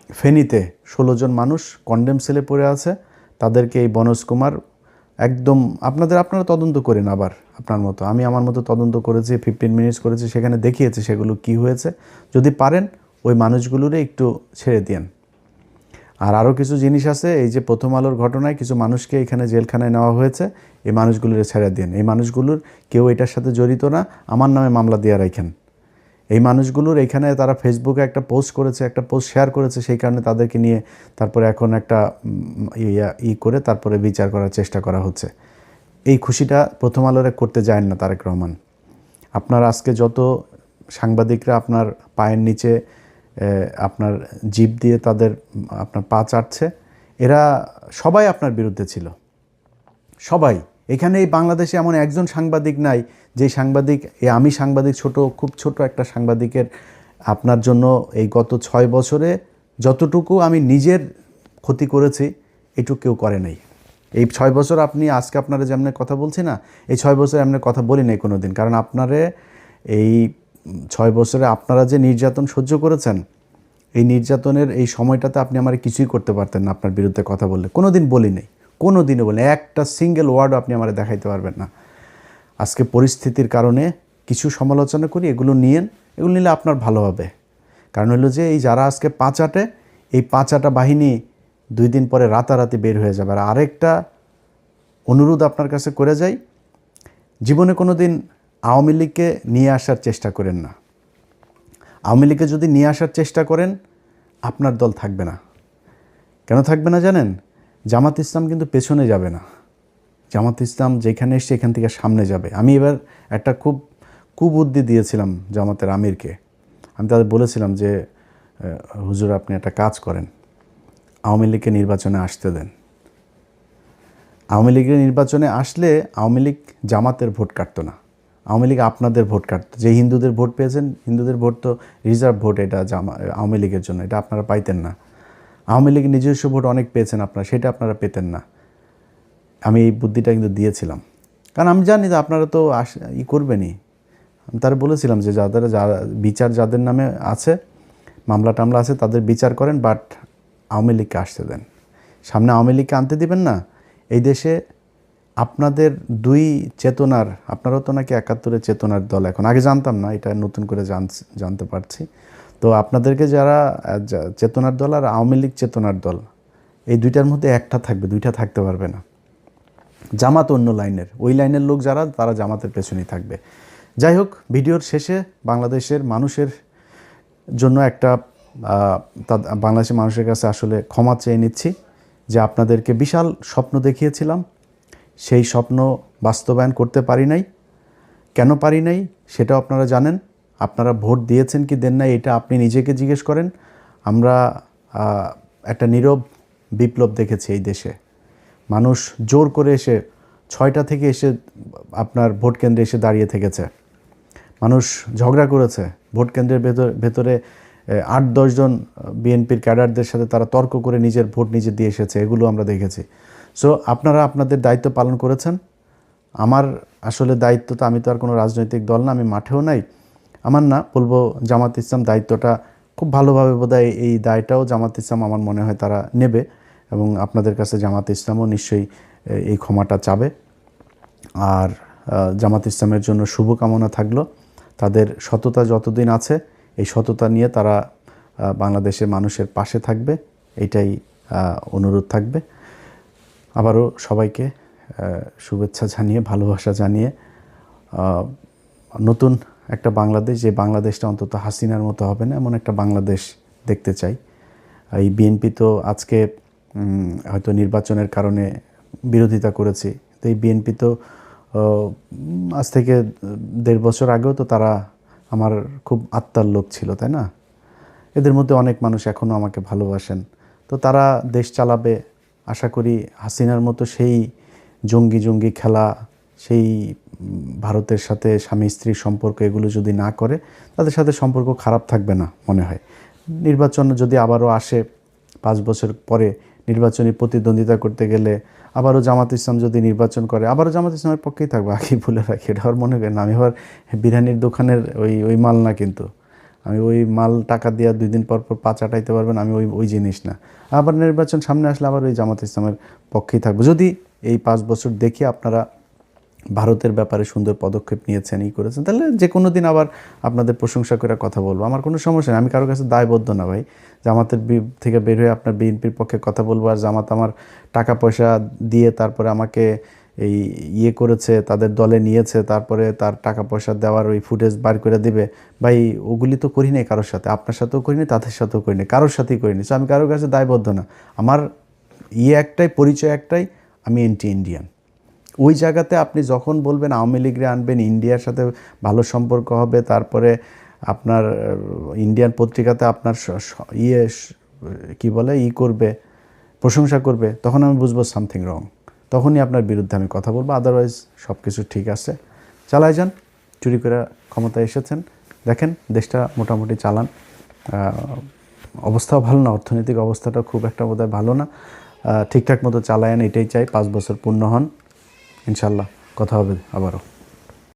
ফেনীতে 16 জন মানুষ কন্ডেম সেলে পড়ে আছে, তাদেরকে এই বনজ কুমার একদম আপনারা তদন্ত করেন আবার আপনার মতো, আমি আমার মতো তদন্ত করেছি, 15 মিনিটস করেছি, সেখানে দেখিয়েছে সেগুলো কি হয়েছে। যদি পারেন ওই মানুষগুলোরে একটু ছেড়ে দিন। আর আরও কিছু জিনিস আছে, এই যে প্রথম আলোর ঘটনায় কিছু মানুষকে এখানে জেলখানায় নেওয়া হয়েছে, এই মানুষগুলোর ছেড়ে দিন। এই মানুষগুলোর কেউ এটার সাথে জড়িত না, আমার নামে মামলা দিয়ে রাখেন। এই মানুষগুলোর এখানে তারা ফেসবুকে একটা পোস্ট করেছে, একটা পোস্ট শেয়ার করেছে, সেই কারণে তাদেরকে নিয়ে তারপরে এখন একটা করে তারপরে বিচার করার চেষ্টা করা হচ্ছে। এই খুশিটা প্রথম আলোরে করতে যায় না তারেক রহমান। আপনার আজকে যত সাংবাদিকরা আপনার পায়ের নিচে আপনার জিভ দিয়ে আপনার পা চাটছে, এরা সবাই আপনার বিরুদ্ধে ছিল, সবাই। এখানে এই বাংলাদেশে এমন একজন সাংবাদিক নাই যে সাংবাদিক, আমি সাংবাদিক খুব ছোট একটা সাংবাদিকের আপনার জন্য এই গত 6 বছরে যতটুকু আমি নিজের ক্ষতি করেছি এটুকু কেউ করে নাই। এই 6 বছর আপনি আজকে আপনারা যেমন কথা বলছি না, এই 6 বছরে এমন কথা বলি নাই কোনো দিন। কারণ আপনারে এই 6 বছরে আপনারা যে নির্যাতন সহ্য করেছেন, এই নির্যাতনের এই সময়টাতে আপনি আমার কিছুই করতে পারতেন না আপনার বিরুদ্ধে কথা বললে। কোনো দিন বলি নাই, কোনো দিনও বলি, একটা সিঙ্গেল ওয়ার্ডও আপনি আমার দেখাইতে পারবেন না। আজকে পরিস্থিতির কারণে কিছু সমালোচনা করি, এগুলো নিলে আপনার ভালো হবে। কারণ হলো যে এই যারা আজকে পাঁচাটে, এই পাঁচাটা বাহিনী 2 দিন পরে রাতারাতি বের হয়ে যাবে। আর আরেকটা অনুরোধ আপনার কাছে করে যাই, জীবনে কোনো দিন আওয়ামী লীগকে নিয়ে আসার চেষ্টা করেন না। আওয়ামী লীগকে যদি নিয়ে আসার চেষ্টা করেন, আপনার দল থাকবে না। কেন থাকবে না জানেন? জামাত ইসলাম কিন্তু পেছনে যাবে না। জামাত ইসলাম যেখানে এসছে এখান থেকে সামনে যাবে। আমি এবার একটা খুব কুবুদ্ধি দিয়েছিলাম জামাতের আমিরকে। আমি তাদের বলেছিলাম যে হুজুর আপনি একটা কাজ করেন, আওয়ামী লীগকে নির্বাচনে আসতে দেন। আওয়ামী লীগের নির্বাচনে আসলে আওয়ামী লীগ জামাতের ভোট কাটতো না, আওয়ামী লীগ আপনাদের ভোট কাটতো। যে হিন্দুদের ভোট পেয়েছেন, হিন্দুদের ভোট তো রিজার্ভ ভোট, এটা আওয়ামী লীগের জন্য, এটা আপনারা পাইতেন না। আওয়ামী লীগের নিজস্ব ভোট অনেক পেয়েছেন আপনারা, সেটা আপনারা পেতেন না। আমি এই বুদ্ধিটা কিন্তু দিয়েছিলাম, কারণ আমি জানি যে আপনারা তো করবেনই। আমি তারা বলেছিলাম যে বিচার যাদের নামে আছে, মামলা টামলা আছে, তাদের বিচার করেন, বাট আওয়ামী লীগকে আসতে দেন। সামনে আওয়ামী লীগকে আনতে দিবেন না। এই দেশে আপনাদের দুই চেতনার, আপনারাও তো নাকি 71-এর চেতনার দল, এখন আগে জানতাম না, এটা নতুন করে জানতে পারছি। তো আপনাদেরকে যারা চেতনার দল আর আওয়ামী লীগ চেতনার দল, এই দুইটার মধ্যে একটা থাকবে, দুইটা থাকতে পারবে না। জামাত অন্য লাইনের, ওই লাইনের লোক যারা, তারা জামাতের পেছনেই থাকবে। যাই হোক, ভিডিওর শেষে বাংলাদেশের মানুষের জন্য একটা বাংলাদেশের মানুষের কাছে আসলে ক্ষমা চেয়ে নিচ্ছি যে আপনাদেরকে বিশাল স্বপ্ন দেখিয়েছিলাম, সেই স্বপ্ন বাস্তবায়ন করতে পারি নাই। কেন পারি নাই সেটাও আপনারা জানেন। আপনারা ভোট দিয়েছেন কি দেন নাই, এটা আপনি নিজেকে জিজ্ঞেস করেন। আমরা একটা নীরব বিপ্লব দেখেছি এই দেশে। মানুষ জোর করে এসে 6টা থেকে এসে আপনার ভোট কেন্দ্রে এসে দাঁড়িয়ে থেকেছে। মানুষ ঝগড়া করেছে ভোট কেন্দ্রের ভেতরে 8-10 জন বিএনপির ক্যাডারদের সাথে তারা তর্ক করে নিজের ভোট নিজে দিয়ে এসেছে, এগুলো আমরা দেখেছি। সো আপনারা আপনাদের দায়িত্ব পালন করেছেন। আমার আসলে দায়িত্ব তো, আমি তো আর কোনো রাজনৈতিক দল না, আমি মাঠেও নাই। আমার না বলবো জামাত ইসলাম দায়িত্বটা খুব ভালোভাবে, বোধহয় এই দায়টাও জামাত ইসলাম আমার মনে হয় তারা নেবে, এবং আপনাদের কাছে জামাত ইসলামও নিশ্চয়ই এই ক্ষমাটা চাবে। আর জামাত ইসলামের জন্য শুভকামনা থাকলো। তাদের সততা যতদিন আছে, এই সততা নিয়ে তারা বাংলাদেশের মানুষের পাশে থাকবে, এটাই অনুরোধ থাকবে। আবারও সবাইকে শুভেচ্ছা জানিয়ে, ভালোবাসা জানিয়ে, নতুন একটা বাংলাদেশ, যে বাংলাদেশটা অন্তত হাসিনার মতো হবে না, এমন একটা বাংলাদেশ দেখতে চাই। এই বিএনপি তো আজকে হয়তো নির্বাচনের কারণে বিরোধিতা করেছি, তো এই বিএনপি তো আজ থেকে 1.5 বছর আগেও তো তারা আমার খুব আত্মার লোক ছিল, তাই না? এদের মধ্যে অনেক মানুষ এখনও আমাকে ভালোবাসেন। তো তারা দেশ চালাবে, আশা করি হাসিনার মতো সেই জঙ্গি খেলা, সেই ভারতের সাথে স্বামী স্ত্রীর সম্পর্ক, এগুলো যদি না করে, তাদের সাথে সম্পর্ক খারাপ থাকবে না মনে হয়। নির্বাচন যদি আবারও আসে 5 বছর পরে, নির্বাচনী প্রতিদ্বন্দ্বিতা করতে গেলে আবারও জামাত ইসলাম যদি নির্বাচন করে, আবারও জামাত ইসলামের পক্ষেই থাকবে। আগেই বলে রাখি, এটা আর মনে করেন আমি আবার বিরিয়ানির দোকানের ওই মাল না, কিন্তু আমি ওই মাল টাকা দিয়ে 2 দিন পর পর পা চাটাইতে পারবেন, আমি ওই জিনিস না। আবার নির্বাচন সামনে আসলে আবার ওই জামাত ইসলামের পক্ষেই থাকবো। যদি এই 5 বছর দেখি আপনারা ভারতের ব্যাপারে সুন্দর পদক্ষেপ নিয়েছেন, করেছেন, তাহলে যে কোনো দিন আবার আপনাদের প্রশংসা করে কথা বলবো, আমার কোনো সমস্যা নেই। আমি কারোর কাছে দায়বদ্ধ না ভাই, জামাতের থেকে বের হয়ে আপনার বিএনপির পক্ষে কথা বলবো, আর জামাত আমার টাকা পয়সা দিয়ে তারপরে আমাকে করেছে, তাদের দলে নিয়েছে, তারপরে তার টাকা পয়সা দেওয়ার ওই ফুটেজ বার করে দিবে, ভাই ওগুলি তো করি নাই কারোর সাথে, আপনার সাথেও করিনি, তাদের সাথেও করিনি, কারোর সাথেই করিনি। সো আমি কারোর কাছে দায়বদ্ধ না। আমার একটাই পরিচয়, একটাই, আমি অ্যান্টি ইন্ডিয়ান। ওই জায়গাতে আপনি যখন বলবেন আওয়ামী লীগরে আনবেন, ইন্ডিয়ার সাথে ভালো সম্পর্ক হবে, তারপরে আপনার ইন্ডিয়ান পত্রিকাতে আপনার কি বলে করবে, প্রশংসা করবে, তখন আমি বুঝবো সামথিং রং, তখনই আপনার বিরুদ্ধে আমি কথা বলবো। আদারওয়াইজ সব কিছু ঠিক আছে, চালায় যান। চুরি করে ক্ষমতায় এসেছেন, দেখেন দেশটা মোটামুটি চালান। অবস্থাও ভালো না, অর্থনৈতিক অবস্থাটা খুব একটা বোধহয় ভালো না, ঠিকঠাক মতো চালায়েন, এটাই চাই। 5 বছর পূর্ণ হন, ইনশাল্লাহ কথা হবে আবারও।